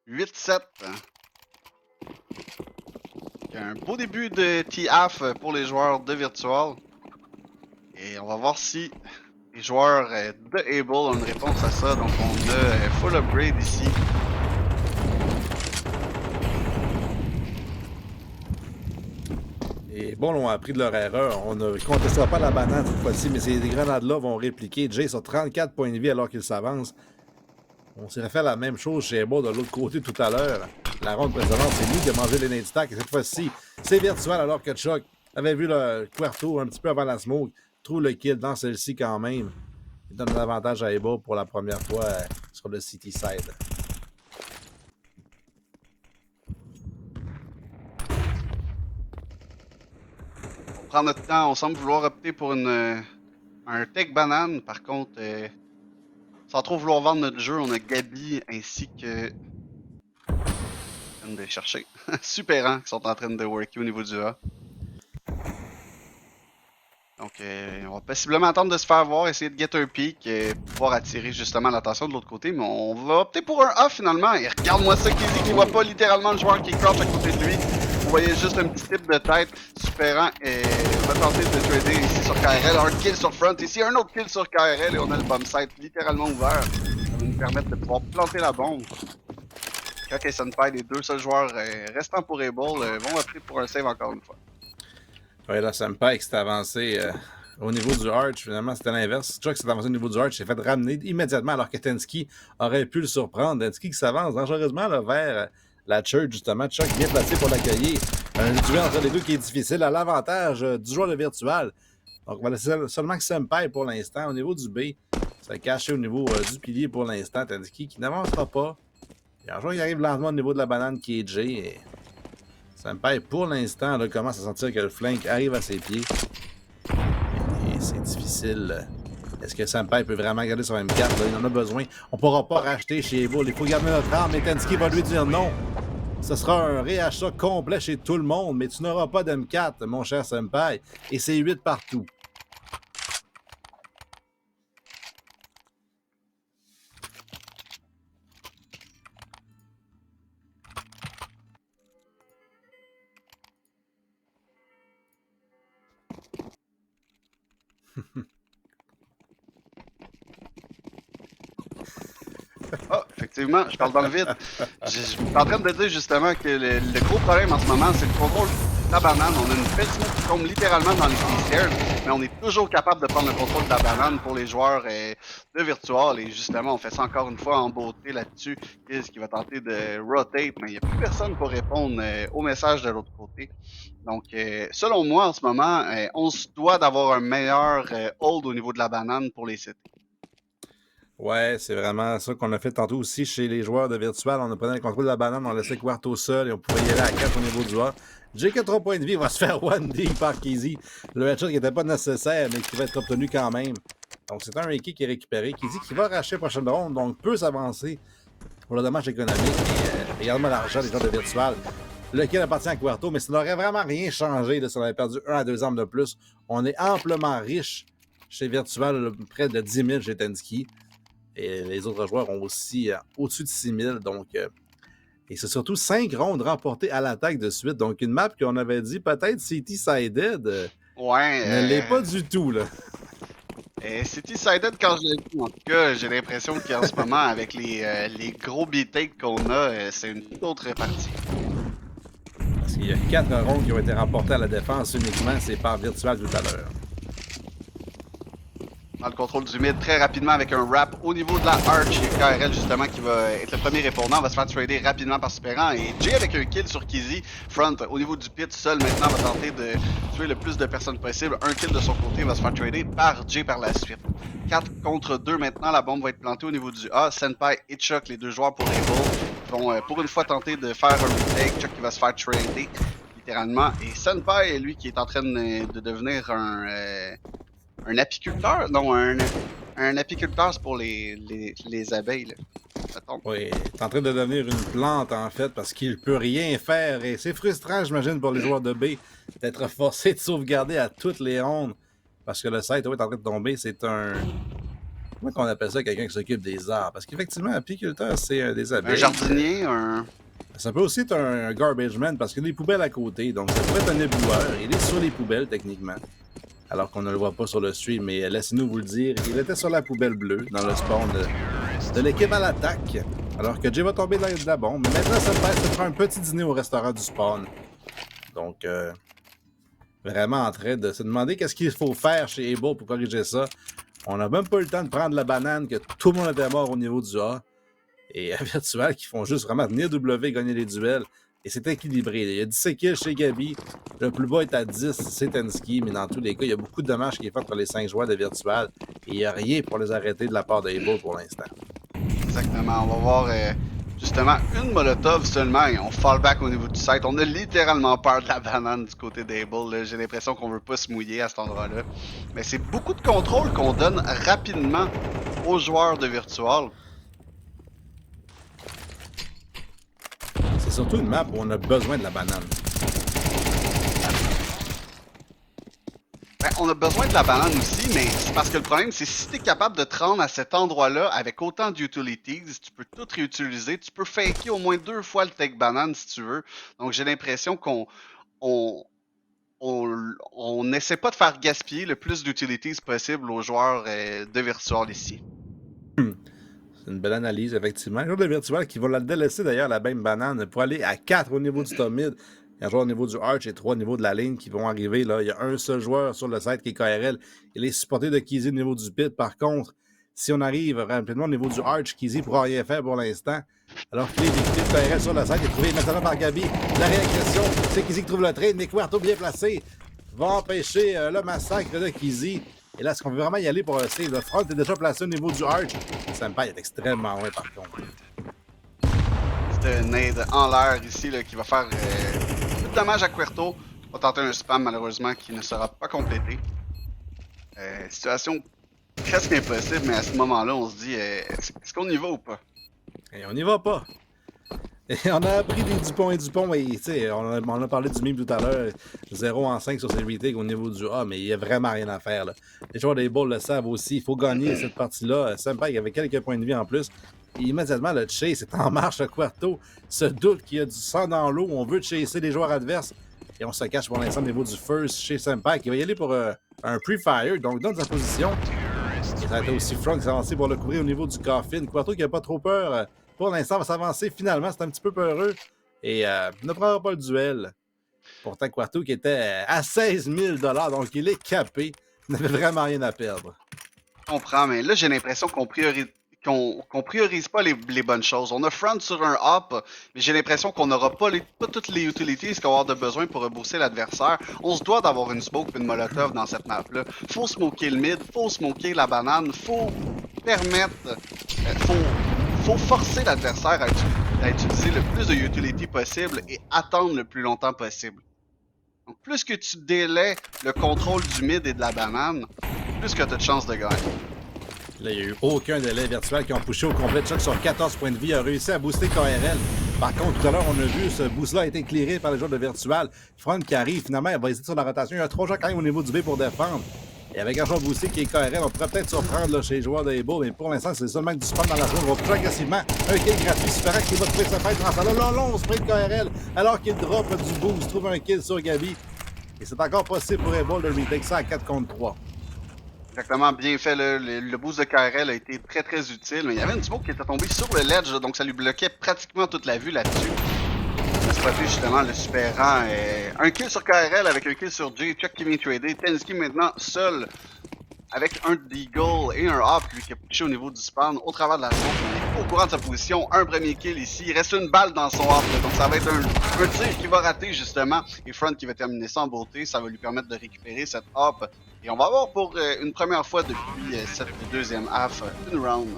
8-7. Un beau début de TF pour les joueurs de Virtual. Et on va voir si les joueurs de Able ont une réponse à ça. Donc on a full upgrade ici. Et bon, on a appris de leur erreur. On ne contestera pas la banane cette fois-ci, mais ces grenades-là vont répliquer. Jay sur 34 points de vie alors qu'il s'avance. On s'est fait la même chose chez Ebo de l'autre côté tout à l'heure. La ronde précédente, c'est lui qui a mangé les nades stack. Et cette fois-ci, c'est Virtual alors que Chuck avait vu le Quarto un petit peu avant la smoke. Trouve le kill dans celle-ci quand même. Il donne l'avantage à Ebo pour la première fois sur le City Side. On prend notre temps. On semble vouloir opter pour un take banane. Par contre, sans trop vouloir vendre notre jeu, on a Gabi ainsi que... de chercher. Superant qui sont en train de worker au niveau du A. Donc, on va possiblement attendre de se faire voir, essayer de get un peak et pouvoir attirer justement l'attention de l'autre côté. Mais on va opter pour un A finalement. Et regarde-moi ça, Kizzy qui voit pas littéralement le joueur qui crouch à côté de lui. Vous voyez juste un petit type de tête. Superant va tenter de trader ici sur KRL. Un kill sur front. Ici, un autre kill sur KRL et on a le bomb site littéralement ouvert. Ça va nous permettre de pouvoir planter la bombe. Quand et Senpai, les deux seuls joueurs restants pour Able, vont opter pour un save encore une fois. Oui, là, Senpai qui s'est avancé au niveau du Arch. Finalement, c'était l'inverse. Chuck s'est avancé au niveau du Arch, s'est fait ramener immédiatement alors que Tensky aurait pu le surprendre. Tensky qui s'avance dangereusement là, vers la Church, justement. Chuck bien placé pour l'accueillir. Un duel entre les deux qui est difficile à l'avantage du joueur de Virtual. Donc, on va laisser seulement que Senpai pour l'instant. Au niveau du B, ça est caché au niveau du pilier pour l'instant. Tensky qui n'avancera pas. Il y a un joueur qui arrive lentement au niveau de la banane qui est Jay. Et Senpai, pour l'instant, commence à sentir que le flank arrive à ses pieds. Et c'est difficile. Est-ce que Senpai peut vraiment garder son M4? Là, il en a besoin. On ne pourra pas racheter chez Able. Il faut garder notre arme. Et Tensky va lui dire non. Ce sera un réachat complet chez tout le monde. Mais tu n'auras pas d'M4, mon cher Senpai. Et c'est 8 partout. Ah, effectivement, je parle dans le vide. Je suis en train de dire justement que le gros problème en ce moment, c'est le contrôle de la banane. On a une belle smoke qui tombe littéralement dans les stairs, mais on est toujours capable de prendre le contrôle de la banane pour les joueurs de Virtual. Et justement, on fait ça encore une fois en beauté là-dessus. Kiz qui va tenter de rotate, mais il n'y a plus personne pour répondre au message de l'autre côté. Donc, selon moi, en ce moment, on se doit d'avoir un meilleur hold au niveau de la banane pour les sites. Ouais, c'est vraiment ça qu'on a fait tantôt aussi chez les joueurs de Virtual. On a pris le contrôle de la banane, on laissait Quarto seul et on pouvait y aller à 4 au niveau du A. Jay qui a 3 points de vie va se faire 1D par Kizzy. Le headshot qui n'était pas nécessaire, mais qui va être obtenu quand même. Donc c'est un Reiki qui est récupéré. Kizzy qui va racheter la prochaine ronde, donc peut s'avancer pour le dommage économique. Et également l'argent des joueurs de Virtual. lequel appartient à Quarto, mais ça n'aurait vraiment rien changé là, si on avait perdu 1 à 2 armes de plus. On est amplement riche chez Virtual, là, près de 10 000 chez Tensky. Et les autres joueurs ont aussi au-dessus de 6 000. Donc, et c'est surtout 5 rondes remportées à l'attaque de suite. Donc, une map qu'on avait dit peut-être City-sided ne l'est pas du tout. Là. City-sided, quand je l'ai vu, en tout cas, j'ai l'impression qu'en ce moment, avec les gros beat-takes qu'on a, c'est une toute autre partie. Parce qu'il y a 4 rondes qui ont été remportées à la défense uniquement. C'est par Virtual tout à l'heure. Dans le contrôle du mid très rapidement avec un wrap au niveau de la Arch et KRL justement qui va être le premier répondant, va se faire trader rapidement par Superant et Jay avec un kill sur Kizzy, Front au niveau du pit seul maintenant va tenter de tuer le plus de personnes possible, un kill de son côté va se faire trader par Jay par la suite. 4 contre 2 maintenant, la bombe va être plantée au niveau du A, Senpai et Chuck, les deux joueurs pour les Bulls, vont pour une fois tenter de faire un retake, Chuck qui va se faire trader littéralement et Senpai lui qui est en train de devenir un apiculteur? Non, un apiculteur, c'est pour les abeilles, là. Oui, il est en train de devenir une plante, en fait, parce qu'il peut rien faire. Et c'est frustrant, j'imagine, pour les joueurs de B, d'être forcé de sauvegarder à toutes les rondes. Parce que le site est en train de tomber. C'est un... Comment on appelle ça, quelqu'un qui s'occupe des arbres? Parce qu'effectivement, un apiculteur, c'est des abeilles. Un jardinier, un... Ça peut aussi être un garbage man, parce qu'il y a des poubelles à côté. Donc, ça peut être un éboueur. Il est sur les poubelles, techniquement. Alors qu'on ne le voit pas sur le stream, mais laissez-nous vous le dire, il était sur la poubelle bleue dans le spawn de l'équipe à l'attaque. Alors que Jay va tomber dans la bombe. Mais maintenant, ça me fait se faire un petit dîner au restaurant du spawn. Donc, vraiment en train de se demander qu'est-ce qu'il faut faire chez Able pour corriger ça. On n'a même pas eu le temps de prendre la banane, que tout le monde était mort au niveau du A. Et Virtual qui font juste vraiment venir W gagner les duels. Et c'est équilibré. Il y a 17 kills chez Gabi. Le plus bas est à 10, c'est Tensky. Mais dans tous les cas, il y a beaucoup de dommages qui est fait entre les 5 joueurs de Virtual. Et il n'y a rien pour les arrêter de la part de Able pour l'instant. Exactement. On va voir justement une Molotov seulement et on fall back au niveau du site. On a littéralement peur de la banane du côté d'Able. J'ai l'impression qu'on veut pas se mouiller à cet endroit-là. Mais c'est beaucoup de contrôle qu'on donne rapidement aux joueurs de Virtual. C'est surtout une map où on a besoin de la banane. Ben, on a besoin de la banane aussi, mais c'est parce que le problème, c'est si tu es capable de te rendre à cet endroit-là avec autant d'utilities, tu peux tout réutiliser, tu peux faker au moins 2 fois le take banane si tu veux. Donc j'ai l'impression qu'on n'essaie pas de faire gaspiller le plus d'utilities possible aux joueurs de Virtual ici. C'est une belle analyse, effectivement. Les joueurs de Virtual qui vont la délaisser d'ailleurs, la même banane, pour aller à 4 au niveau du top mid. Il y a un joueur au niveau du Arch et 3 au niveau de la ligne qui vont arriver. Là. Il y a un seul joueur sur le site qui est KRL. Il est supporté de Kizzy au niveau du pit. Par contre, si on arrive rapidement au niveau du Arch, Kizzy ne pourra rien faire pour l'instant. Alors qu'il est victime de KRL sur le site est trouvé maintenant par Gabi. La réagression, c'est Kizzy qui trouve le trade, mais Quarto bien placé va empêcher le massacre de Kizzy. Et là, est-ce qu'on veut vraiment y aller pour un save? Le front est déjà placé au niveau du Arch. Senpai est extrêmement loin par contre. C'est un nade en l'air ici là, qui va faire beaucoup de dommages à Querto. On va tenter un spam malheureusement qui ne sera pas complété. Situation presque impossible, mais à ce moment-là, on se dit est-ce qu'on y va ou pas? Et on n'y va pas. Et on a appris des Dupont et Dupont, mais on a parlé du meme tout à l'heure, 0 en 5 sur ses retakes au niveau du A, mais il n'y a vraiment rien à faire. Là. Les joueurs des Bulls le savent aussi, il faut gagner cette partie-là. Senpai avait quelques points de vie en plus. Et immédiatement, le chase est en marche à Quarto. Se doute qu'il y a du sang dans l'eau, on veut chasser les joueurs adverses. Et on se cache pour l'instant au niveau du first chez Senpai qui va y aller pour un pre-fire, donc donne sa position. Et ça a été aussi Frank qui s'est avancé pour le couvrir au niveau du coffin. Quarto qui n'a pas trop peur. Pour l'instant, va s'avancer finalement. C'est un petit peu peureux. Et ne prendra pas le duel. Pourtant, Quarto qui était à 16 000 $, donc il est capé. Il n'avait vraiment rien à perdre. Je comprends, mais là, j'ai l'impression qu'on priorise pas les bonnes choses. On a front sur un hop, mais j'ai l'impression qu'on n'aura pas toutes les utilities qu'on va avoir de besoin pour rebourser l'adversaire. On se doit d'avoir une smoke et une molotov dans cette map-là. Faut smoker le mid, faut smoker la banane, faut permettre... faut forcer l'adversaire à utiliser le plus de utility possible et attendre le plus longtemps possible. Donc plus que tu délais le contrôle du mid et de la banane, plus que tu as de chances de gagner. Là, il n'y a eu aucun délai virtuel qui ont poussé au complet. Chuck sur 14 points de vie a réussi à booster KRL. Par contre, tout à l'heure, on a vu ce boost-là a été clearé par les joueurs de virtual. Front qui arrive, finalement, elle va hésiter sur la rotation. Il y a 3 joueurs quand même au niveau du B pour défendre. Et avec un joueur boosté qui est KRL, on pourrait peut-être surprendre là, chez les joueurs de Ebo, mais pour l'instant, c'est seulement que du spam dans la zone. On va plus agressivement. Un kill gratuit, Super qui va trouver sa fête dans ça. Là, long spray de KRL, alors qu'il drop du boost, trouve un kill sur Gabi. Et c'est encore possible pour Ebo de retake ça à 4 contre 3. Exactement, bien fait. Le boost de KRL a été très très utile, mais il y avait une smoke qui était tombée sur le ledge, donc ça lui bloquait pratiquement toute la vue là-dessus. Il a spoté justement le super rang. Un kill sur KRL avec un kill sur Jay, Chuck qui vient trader. Tenski maintenant seul avec un Deagle et un Hop, lui qui a poussé au niveau du spawn au travers de la zone. Il est au courant de sa position, un premier kill ici. Il reste une balle dans son Hop, donc ça va être un tir qui va rater justement. Et Front qui va terminer ça en beauté, ça va lui permettre de récupérer cette Hop. Et on va avoir pour une première fois depuis cette deuxième half, une round.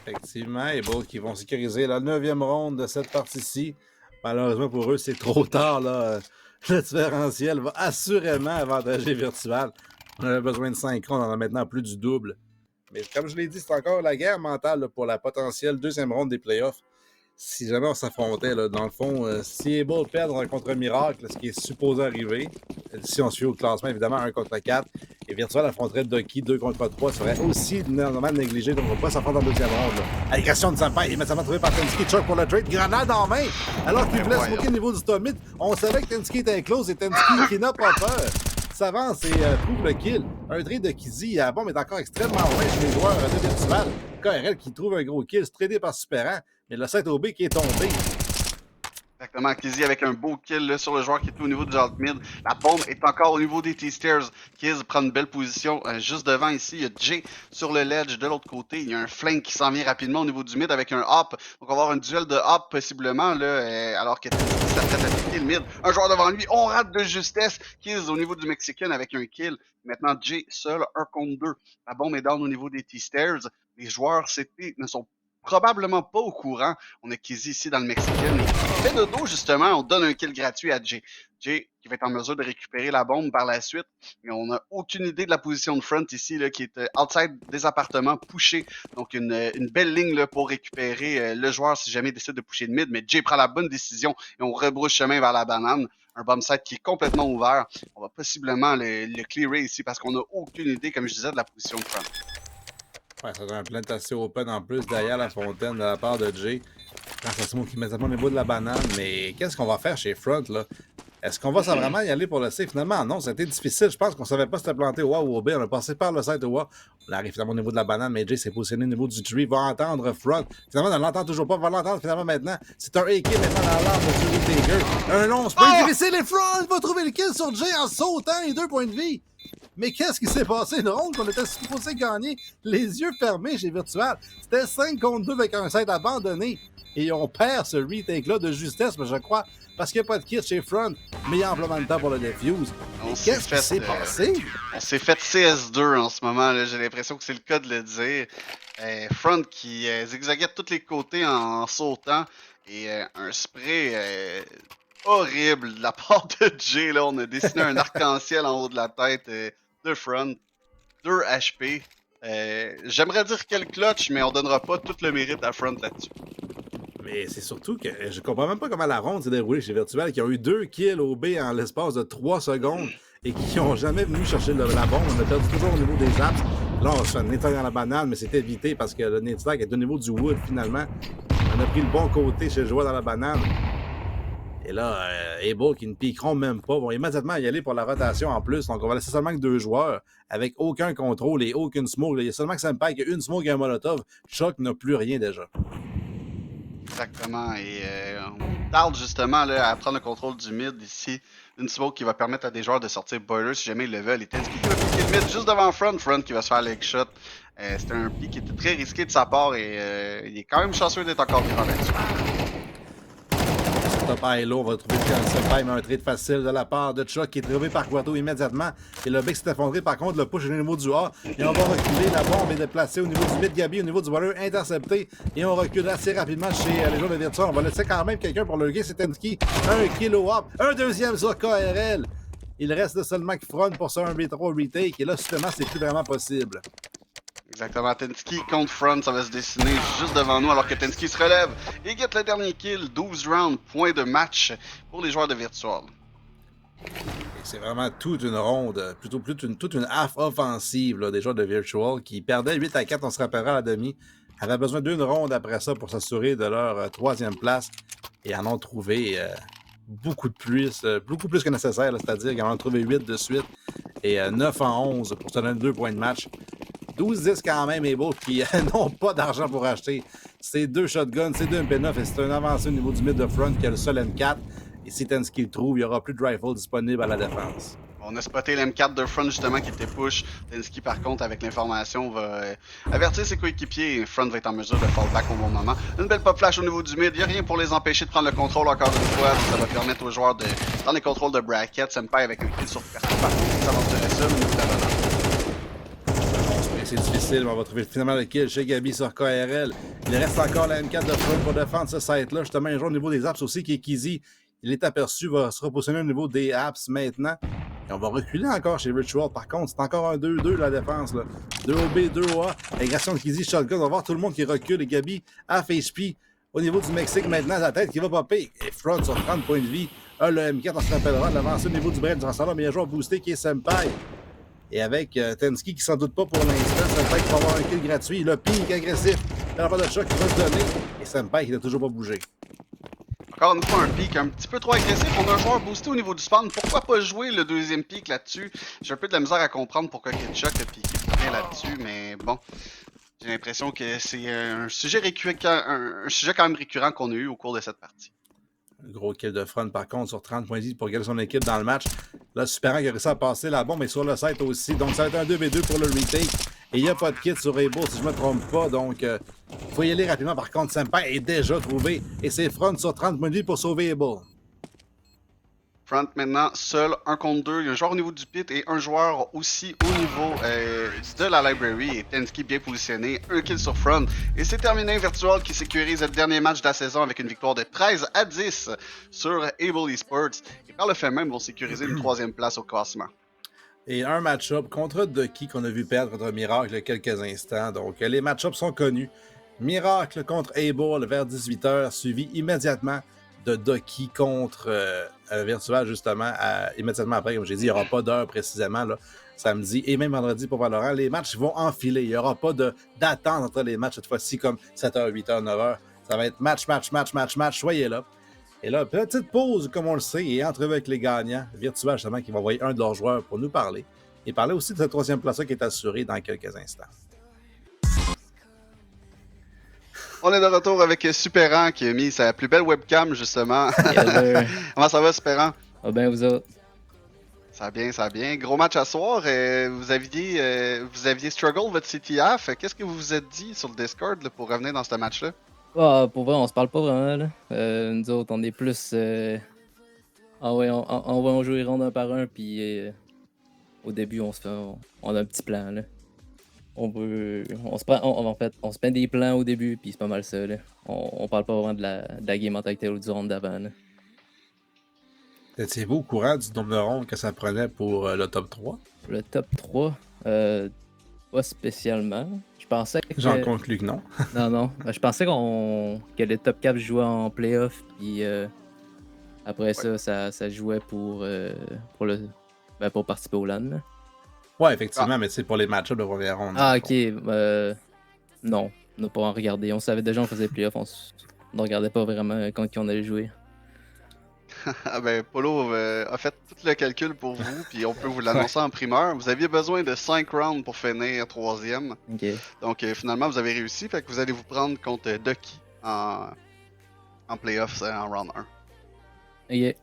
Effectivement, Ebo qui vont sécuriser la 9e ronde de cette partie-ci. Malheureusement pour eux, c'est trop tard. Là. Le différentiel va assurément avantager Virtual. On avait besoin de 5 rondes, on en a maintenant plus du double. Mais comme je l'ai dit, c'est encore la guerre mentale là, pour la potentielle 2e ronde des playoffs. Si jamais on s'affrontait, là, dans le fond, si Able perdre contre Miracle, ce qui est supposé arriver, si on suit au classement, évidemment, 1 contre 4, et Virtual affronterait Ducky 2 contre 3, serait aussi normalement négligé, donc on va pas s'affronter en 2e ronde. Allégation de Sampai, immédiatement trouvé par Tenski, Chuck pour le trade, grenade en main, alors qu'il voulait smoker au niveau du Tomit. On savait que Tenski était close et Tenski qui n'a pas peur. S'avance et trouve le kill. Un trade de Kizzy à la bombe est encore extrêmement loin chez les joueurs de Virtual. KRL qui trouve un gros kill, tradé par Superan, mais le 7 OB qui est tombé. Exactement, Kizzy avec un beau kill là, sur le joueur qui est au niveau du alt mid. La bombe est encore au niveau des T-Stairs. Kiz prend une belle position juste devant ici. Il y a Jay sur le ledge de l'autre côté. Il y a un flank qui s'en vient rapidement au niveau du mid avec un hop. Donc on va avoir un duel de hop possiblement là, alors que Kizzy s'apprête à piquer le mid. Un joueur devant lui, on rate de justesse. Kiz au niveau du Mexican avec un kill. Maintenant Jay seul, 1 contre 2. La bombe est down au niveau des T-Stairs. Les joueurs CT ne sont probablement pas au courant. On a Kizzy ici dans le Mexican. Il fait de dos, justement. On donne un kill gratuit à Jay. Jay qui va être en mesure de récupérer la bombe par la suite. Mais on n'a aucune idée de la position de Front ici, là, qui est outside des appartements, pushé. Donc une belle ligne là, pour récupérer le joueur si jamais il décide de pusher le mid. Mais Jay prend la bonne décision et on rebrousse chemin vers la banane. Un bomb site qui est complètement ouvert. On va possiblement le clearer ici parce qu'on n'a aucune idée, comme je disais, de la position de Front. Ouais, ça donne un plant assez open en plus derrière la fontaine de la part de Jay. Quand ça se qui met au niveau de la banane, mais qu'est-ce qu'on va faire chez Front là? Est-ce qu'on va vraiment y aller pour le C? Finalement, non, ça a été difficile. Je pense qu'on savait pas si c'était planté au A ou au B. On a passé par le site au A. On arrive finalement au niveau de la banane, mais Jay s'est positionné au niveau du tree. Va entendre Front. Finalement, on ne l'entend toujours pas. Va l'entendre finalement maintenant. C'est un AK maintenant dans l'arbre de Julie Taker. Un long spray difficile et Front va trouver le kill sur Jay en sautant les 2 points de vie. Mais qu'est-ce qui s'est passé? Une ronde qu'on était supposé gagner, les yeux fermés chez Virtual. C'était 5 contre 2 avec un set abandonné. Et on perd ce retake-là de justesse, je crois, parce qu'il n'y a pas de kit chez Front, mais il y a amplement de temps pour le defuse. Qu'est-ce qui s'est passé? On s'est fait CS2 en ce moment, là. J'ai l'impression que c'est le cas de le dire. Front qui zigzaguait de tous les côtés en sautant. Et un spray horrible de la part de Jay. Là. On a dessiné un arc-en-ciel en haut de la tête de Front. 2 HP. J'aimerais dire quel clutch, mais on donnera pas tout le mérite à Front là-dessus. Mais c'est surtout que je comprends même pas comment la ronde s'est déroulée chez Virtual, qui ont eu 2 kills au B en l'espace de 3 secondes et qui ont jamais venu chercher la bombe. On a perdu toujours au niveau des apps. Là, on se fait un nettoyage dans la banane, mais c'est évité parce que le nettoyage est au niveau du wood finalement. On a pris le bon côté chez le joueur dans la banane. Et là, Able qui ne piqueront même pas, vont immédiatement y aller pour la rotation en plus. Donc, on va laisser seulement que 2 joueurs avec aucun contrôle et aucune smoke. Il y a seulement que Senpai qui a une smoke et un molotov. Chuck n'a plus rien déjà. Exactement. Et on tarde justement là, à prendre le contrôle du mid ici. Une smoke qui va permettre à des joueurs de sortir Boiler si jamais ils le veulent. Et Tenski qui va piquer le mid juste devant Front qui va se faire leg shot. C'était un pick qui était très risqué de sa part et il est quand même chanceux d'être encore vivant là-dessus. Top high low, on va trouver Senpai, mais un trade facile de la part de Chuck qui est trouvé par Guato immédiatement. Et le bec s'est effondré. Par contre, le push est au niveau du A. Et on va reculer. La bombe est déplacée au niveau du mid Gabi, au niveau du Waller intercepté. Et on recule assez rapidement chez les joueurs de Virtua. On va laisser quand même quelqu'un pour le gay, c'est Tenski. Un kilo up. Un deuxième sur KRL. Il reste seulement que Front pour ça, un V3 retake. Et là, justement, c'est plus vraiment possible. Exactement. Tensky contre Front, ça va se dessiner juste devant nous alors que Tensky se relève et get le dernier kill. 12 rounds, point de match pour les joueurs de Virtual. Et c'est vraiment toute une ronde, plutôt toute une half offensive là, des joueurs de Virtual qui perdaient 8-4, on se rappellera à la demi. Avaient besoin d'une ronde après ça pour s'assurer de leur troisième place et en ont trouvé beaucoup plus que nécessaire, c'est-à-dire qu'ils en ont trouvé 8 de suite et 9 en 11 pour se donner 2 points de match. 12-10 quand même, Able, qui n'ont pas d'argent pour acheter ces 2 shotguns, ces 2 MP9, et c'est un avancé au niveau du mid de front qui a le seul M4. Et si Tensky le trouve, il n'y aura plus de rifle disponible à la défense. On a spoté l'M4 de Front justement qui était push. Tensky par contre avec l'information va avertir ses coéquipiers et Front va être en mesure de fall back au bon moment. Une belle pop flash au niveau du mid, il n'y a rien pour les empêcher de prendre le contrôle encore une fois. Ça va permettre aux joueurs de prendre les contrôles de bracket. Senpai avec un kill sur personne par contre, ça va se ça, mais c'est difficile, mais on va trouver finalement le kill chez Gabi sur KRL. Il reste encore la M4 de Front pour défendre ce site-là. Justement, un joueur au niveau des apps aussi qui est Kizzy. Il est aperçu, va se repositionner au niveau des apps maintenant. Et on va reculer encore chez Virtual. Par contre, c'est encore un 2-2 la défense. Là. 2 OB, 2 OA. Agression de Kizzy, shotgun. On va voir tout le monde qui recule. Et Gabi, half HP. Au niveau du Mexique, maintenant, la tête qui va popper. Et Front sur 30 points de vie. Le M4, on se rappellera, l'avancée au niveau du break du rassemblement. Mais il y a un joueur boosté qui est Senpai. Et avec Tensky qui s'en doute pas pour l'instant, Senpai qui va avoir un kill gratuit. Le pique agressif. Il n'y a pas de choc qui va se donner. Et Senpai qui n'a toujours pas bougé. Encore une fois, un pick un petit peu trop agressif. On a un joueur boosté au niveau du spawn. Pourquoi pas jouer le deuxième pick là-dessus? J'ai un peu de la misère à comprendre pourquoi Ketchup a piqué pour rien là-dessus, mais bon. J'ai l'impression que c'est un sujet quand même récurrent qu'on a eu au cours de cette partie. Un gros kill de Front par contre sur 30 points de vie pour garder son équipe dans le match. Là, Superant qui a réussi à passer la bombe, mais sur le site aussi. Donc ça va être un 2v2 pour le retake. Et il n'y a pas de kit sur Able, si je ne me trompe pas. Donc, il faut y aller rapidement. Par contre, Senpai est déjà trouvé. Et c'est Front sur 30 points de vie pour sauver Able. Front maintenant, seul, 1 contre 2. Il y a un joueur au niveau du pit et un joueur aussi au niveau de la library. Et Tensky bien positionné, un kill sur Front. Et c'est terminé, Virtual qui sécurise le dernier match de la saison avec une victoire de 13-10 sur Able Esports. Et par le fait même, vont sécuriser une 3e place au classement. Et un match-up contre Ducky qu'on a vu perdre contre Miracle il y a quelques instants. Donc, les match-ups sont connus. Miracle contre Able vers 18h, suivi immédiatement de Ducky contre Virtual, justement, immédiatement après. Comme j'ai dit, il n'y aura pas d'heure précisément, là, samedi et même vendredi pour Valorant. Les matchs vont enfiler. Il n'y aura pas d'attente entre les matchs cette fois-ci comme 7h, 8h, 9h. Ça va être match. Soyez là. Et là, petite pause, comme on le sait, et entrevue avec les gagnants. Virtual, justement, qui va envoyer un de leurs joueurs pour nous parler. Et parler aussi de cette 3e place-là qui est assurée dans quelques instants. On est de retour avec Superant qui a mis sa plus belle webcam, justement. Comment ça va, Superant? Ah ben, vous autres? Ça va bien. Gros match à soir. Vous aviez struggle votre CTF. Qu'est-ce que vous vous êtes dit sur le Discord là, pour revenir dans ce match-là? Ah, pour vrai, on se parle pas vraiment, là. Nous autres, on est plus... on joue les rondes un par un, puis au début, on a un petit plan, là. On se met des plans au début, puis c'est pas mal ça, là. On parle pas vraiment de la game en tant que telle ou du round d'avant, là. Étiez-vous au courant du nombre de rondes que ça prenait pour le top 3? Le top 3, pas spécialement. Je pensais que... J'en conclus que non. Non. Je pensais que le top 4 jouait en playoff, puis après ça jouait pour participer au LAN, là. Ouais, effectivement, mais c'est pour les match-ups de première ronde. Ah, ok. Non, on n'a pas en regardé. On savait déjà qu'on faisait playoff, on ne regardait pas vraiment quand on allait jouer. Ben, Polo a fait tout le calcul pour vous, puis on peut vous l'annoncer en primeur. Vous aviez besoin de 5 rounds pour finir 3e. Okay. Donc, finalement, vous avez réussi. Fait que vous allez vous prendre contre Ducky en playoffs en round 1. Ok.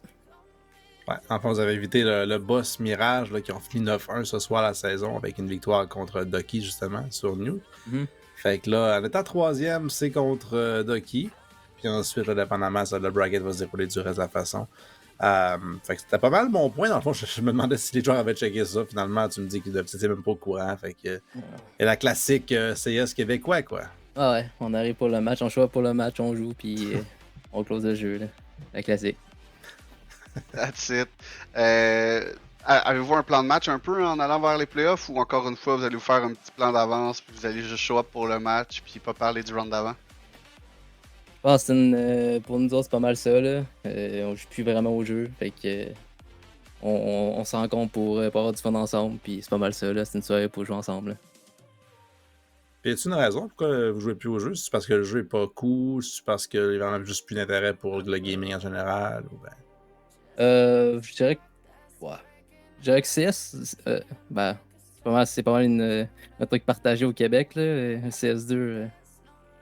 Ouais, enfin, vous avez évité le boss Mirage là, qui ont fini 9-1 ce soir la saison avec une victoire contre Ducky, justement, sur New. Mm-hmm. Fait que là, en étant 3e, c'est contre Ducky. Puis ensuite, là, dépendamment, ça, le bracket va se dérouler du reste de la façon. Fait que c'était pas mal mon point. Dans le fond, je me demandais si les joueurs avaient checké ça. Finalement, tu me dis qu'ils étaient même pas au courant. Fait que, et la classique CS québécois, quoi. Ah ouais, on arrive pour le match, on choisit pour le match, on joue, puis on close le jeu, là. La classique. That's it. Avez-vous un plan de match un peu en allant vers les playoffs ou encore une fois vous allez vous faire un petit plan d'avance puis vous allez juste show up pour le match puis pas parler du round d'avant? Je pense que pour nous autres, c'est pas mal ça. Là. On joue plus vraiment au jeu. Fait que on se rencontre pour avoir du fun ensemble. Puis c'est pas mal ça. Là. C'est une soirée pour jouer ensemble. Là. Puis, y a-t-il une raison pourquoi vous jouez plus au jeu? C'est parce que le jeu est pas cool? C'est parce qu'il y en a juste plus d'intérêt pour le gaming en général? Ou ben... Je dirais que. Ouais. Je dirais que CS, ben, c'est pas mal un truc partagé au Québec. Là. CS2,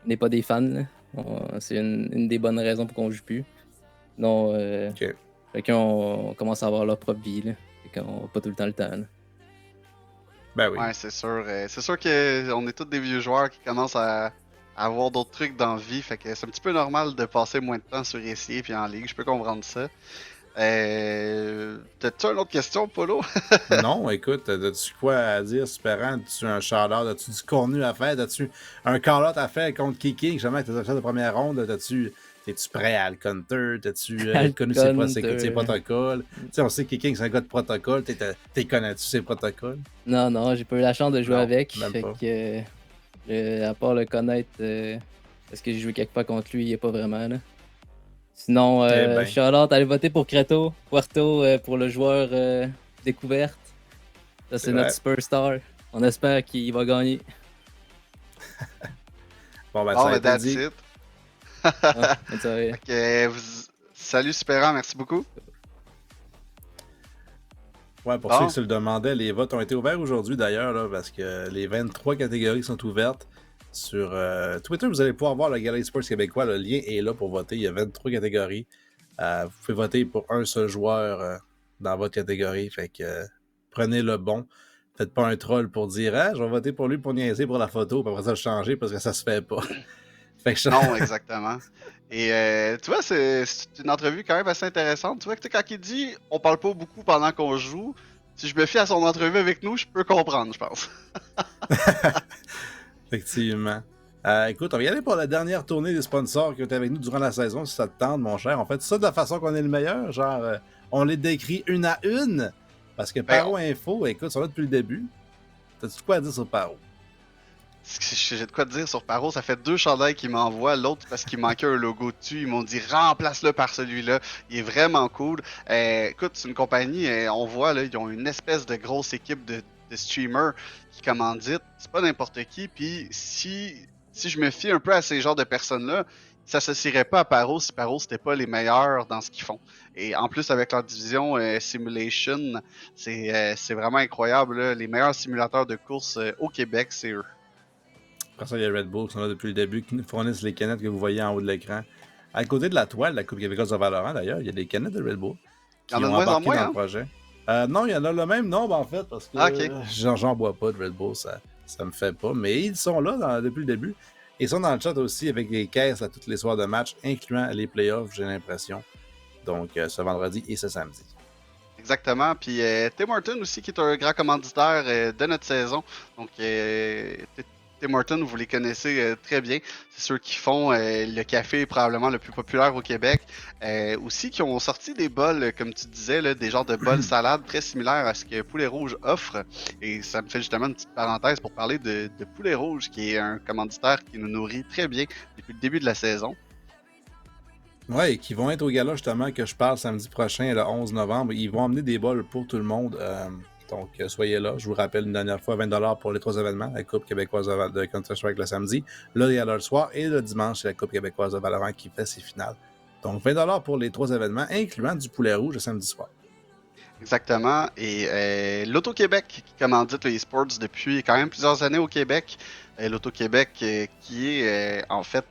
on n'est pas des fans. Là. C'est une des bonnes raisons pour qu'on joue plus. Non, Ok. chacun on commence à avoir leur propre vie. Là. Fait qu'on n'a pas tout le temps le temps. Là. Ben oui. Ouais, c'est sûr. C'est sûr qu'on est tous des vieux joueurs qui commencent à avoir d'autres trucs dans la vie. Fait que c'est un petit peu normal de passer moins de temps sur SI puis en ligue. Je peux comprendre ça. T'as-tu une autre question, Polo? Non, écoute, as-tu quoi à dire, Superant? As-tu un shout-out? As-tu du contenu à faire? As-tu un call-out à faire contre Kiki? Justement, avec tes affaires de première ronde, es-tu prêt à le counter? T'as-tu connu ses protocoles? Tu sais, on sait que Kiki, c'est un gars de protocole. T'es connais-tu ses protocoles? Non, j'ai pas eu la chance de jouer Non, avec. même Fait pas. que, à part le connaître, parce que j'ai joué quelque part contre lui, il est pas vraiment. Là. Sinon, Eh ben. shout-out, allez voter pour Creto. Puerto pour le joueur découverte. Ça, c'est notre superstar. On espère qu'il va gagner. Bon, ben, Bon, ça a ben, été that's dit. it. Ah, bonne soirée. Salut, Supérant, merci beaucoup. Ouais, pour Bon. ceux qui se le demandaient, les votes ont été ouverts aujourd'hui d'ailleurs, là, parce que les 23 catégories sont ouvertes. Sur Twitter, vous allez pouvoir voir le Galerie Sports québécois. Le lien est là pour voter. Il y a 23 catégories. Vous pouvez voter pour un seul joueur dans votre catégorie. Fait que prenez le bon. Faites pas un troll pour dire « Ah, je vais voter pour lui pour niaiser pour la photo. » Puis après ça, le changer parce que ça se fait pas. Fait que non, exactement. Et tu vois, c'est une entrevue quand même assez intéressante. Tu vois que quand il dit « On parle pas beaucoup pendant qu'on joue », si je me fie à son entrevue avec nous, je peux comprendre, je pense. Effectivement. Écoute, on va y aller pour la dernière tournée des sponsors qui ont été avec nous durant la saison, si ça te tente, mon cher. On fait ça de la façon qu'on est le meilleur, genre on les décrit une à une, parce que Paro Info, écoute, ils sont là depuis le début. T'as-tu quoi à dire sur Paro? J'ai de quoi te dire sur Paro, ça fait 2 chandails qu'ils m'envoient, l'autre parce qu'il manquait un logo dessus, ils m'ont dit remplace-le par celui-là, il est vraiment cool. Écoute, c'est une compagnie, on voit là, ils ont une espèce de grosse équipe de streamers qui commanditent, c'est pas n'importe qui, puis si je me fie un peu à ces genres de personnes-là, ils s'associeraient pas à Paro si Paro c'était pas les meilleurs dans ce qu'ils font. Et en plus avec leur division Simulation, c'est vraiment incroyable, là. Les meilleurs simulateurs de course au Québec, c'est eux. Après ça, il y a Red Bull qui sont là depuis le début, qui nous fournissent les canettes que vous voyez en haut de l'écran. À côté de la toile, la Coupe québécoise de Valorant d'ailleurs, il y a des canettes de Red Bull qui Il y en a ont de moins en embarqué moins, dans hein? le projet. Non, il y en a le même nombre en fait, parce que j'en bois pas de Red Bull, ça me fait pas. Mais ils sont là depuis le début. Ils sont dans le chat aussi avec des caisses à tous les soirs de match, incluant les playoffs, j'ai l'impression. Donc ce vendredi et ce samedi. Exactement. Puis Tim Horton aussi, qui est un grand commanditaire de notre saison. Donc Tim Horton, vous les connaissez très bien. C'est ceux qui font le café probablement le plus populaire au Québec. Aussi qui ont sorti des bols, comme tu disais, là, des genres de bols salades très similaires à ce que Poulet Rouge offre. Et ça me fait justement une petite parenthèse pour parler de Poulet Rouge, qui est un commanditaire qui nous nourrit très bien depuis le début de la saison. Ouais, et qui vont être au gala justement que je parle samedi prochain, le 11 novembre. Ils vont emmener des bols pour tout le monde. Donc, soyez là. Je vous rappelle une dernière fois, 20$ pour les 3 événements. La Coupe québécoise de Counter-Strike le samedi, le gala le soir, et le dimanche, c'est la Coupe québécoise de Valorant qui fait ses finales. Donc, 20$ pour les 3 événements, incluant du poulet rouge le samedi soir. Exactement. Et l'Auto-Québec qui commandite le e-sports depuis quand même plusieurs années au Québec. L'Auto-Québec qui est en fait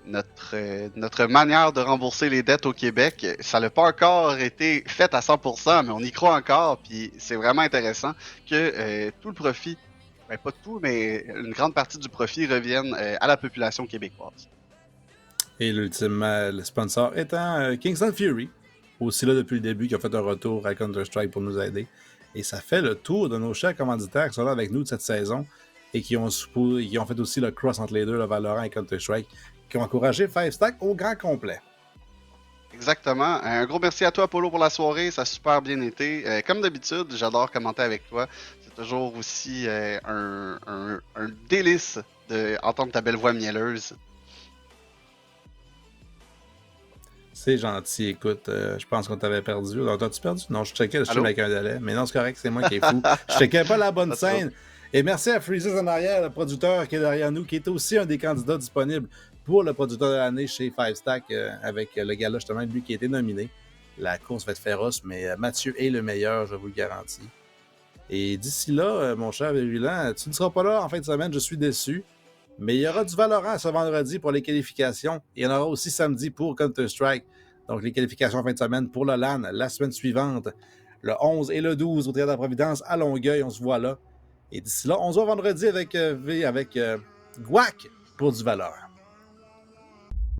notre manière de rembourser les dettes au Québec. Ça n'a pas encore été fait à 100%, mais on y croit encore. Puis c'est vraiment intéressant que tout le profit, ben pas tout, mais une grande partie du profit revienne à la population québécoise. Et ultimement, le sponsor étant Kingston Fury, aussi là depuis le début, qui a fait un retour à Counter-Strike pour nous aider. Et ça fait le tour de nos chers commanditaires qui sont là avec nous de cette saison et qui ont fait aussi le cross entre les deux, le Valorant et Counter-Strike, qui ont encouragé 5 Stack au grand complet. Exactement. Un gros merci à toi, Apollo, pour la soirée. Ça a super bien été. Comme d'habitude, j'adore commenter avec toi. C'est toujours aussi un délice d'entendre ta belle voix mielleuse. C'est gentil, écoute, je pense qu'on t'avait perdu. Alors, t'as-tu perdu? Non, je checkais le stream Allô? avec un délai. Mais non, c'est correct, c'est moi qui est fou. Je checkais pas la bonne Pas de trouble. scène. Et merci à Freezes en arrière, le producteur qui est derrière nous, qui est aussi un des candidats disponibles pour le producteur de l'année chez Five Stack, avec le gars-là, justement, lui qui a été nominé. La course va être féroce, mais Mathieu est le meilleur, je vous le garantis. Et d'ici là, mon cher Virulent, tu ne seras pas là en fin de semaine, je suis déçu. Mais il y aura du Valorant ce vendredi pour les qualifications. Et il y en aura aussi samedi pour Counter-Strike. Donc les qualifications en fin de semaine pour le LAN la semaine suivante, le 11 et le 12 au Théâtre de la Providence à Longueuil. On se voit là. Et d'ici là, on se voit vendredi avec Guac pour du Valorant.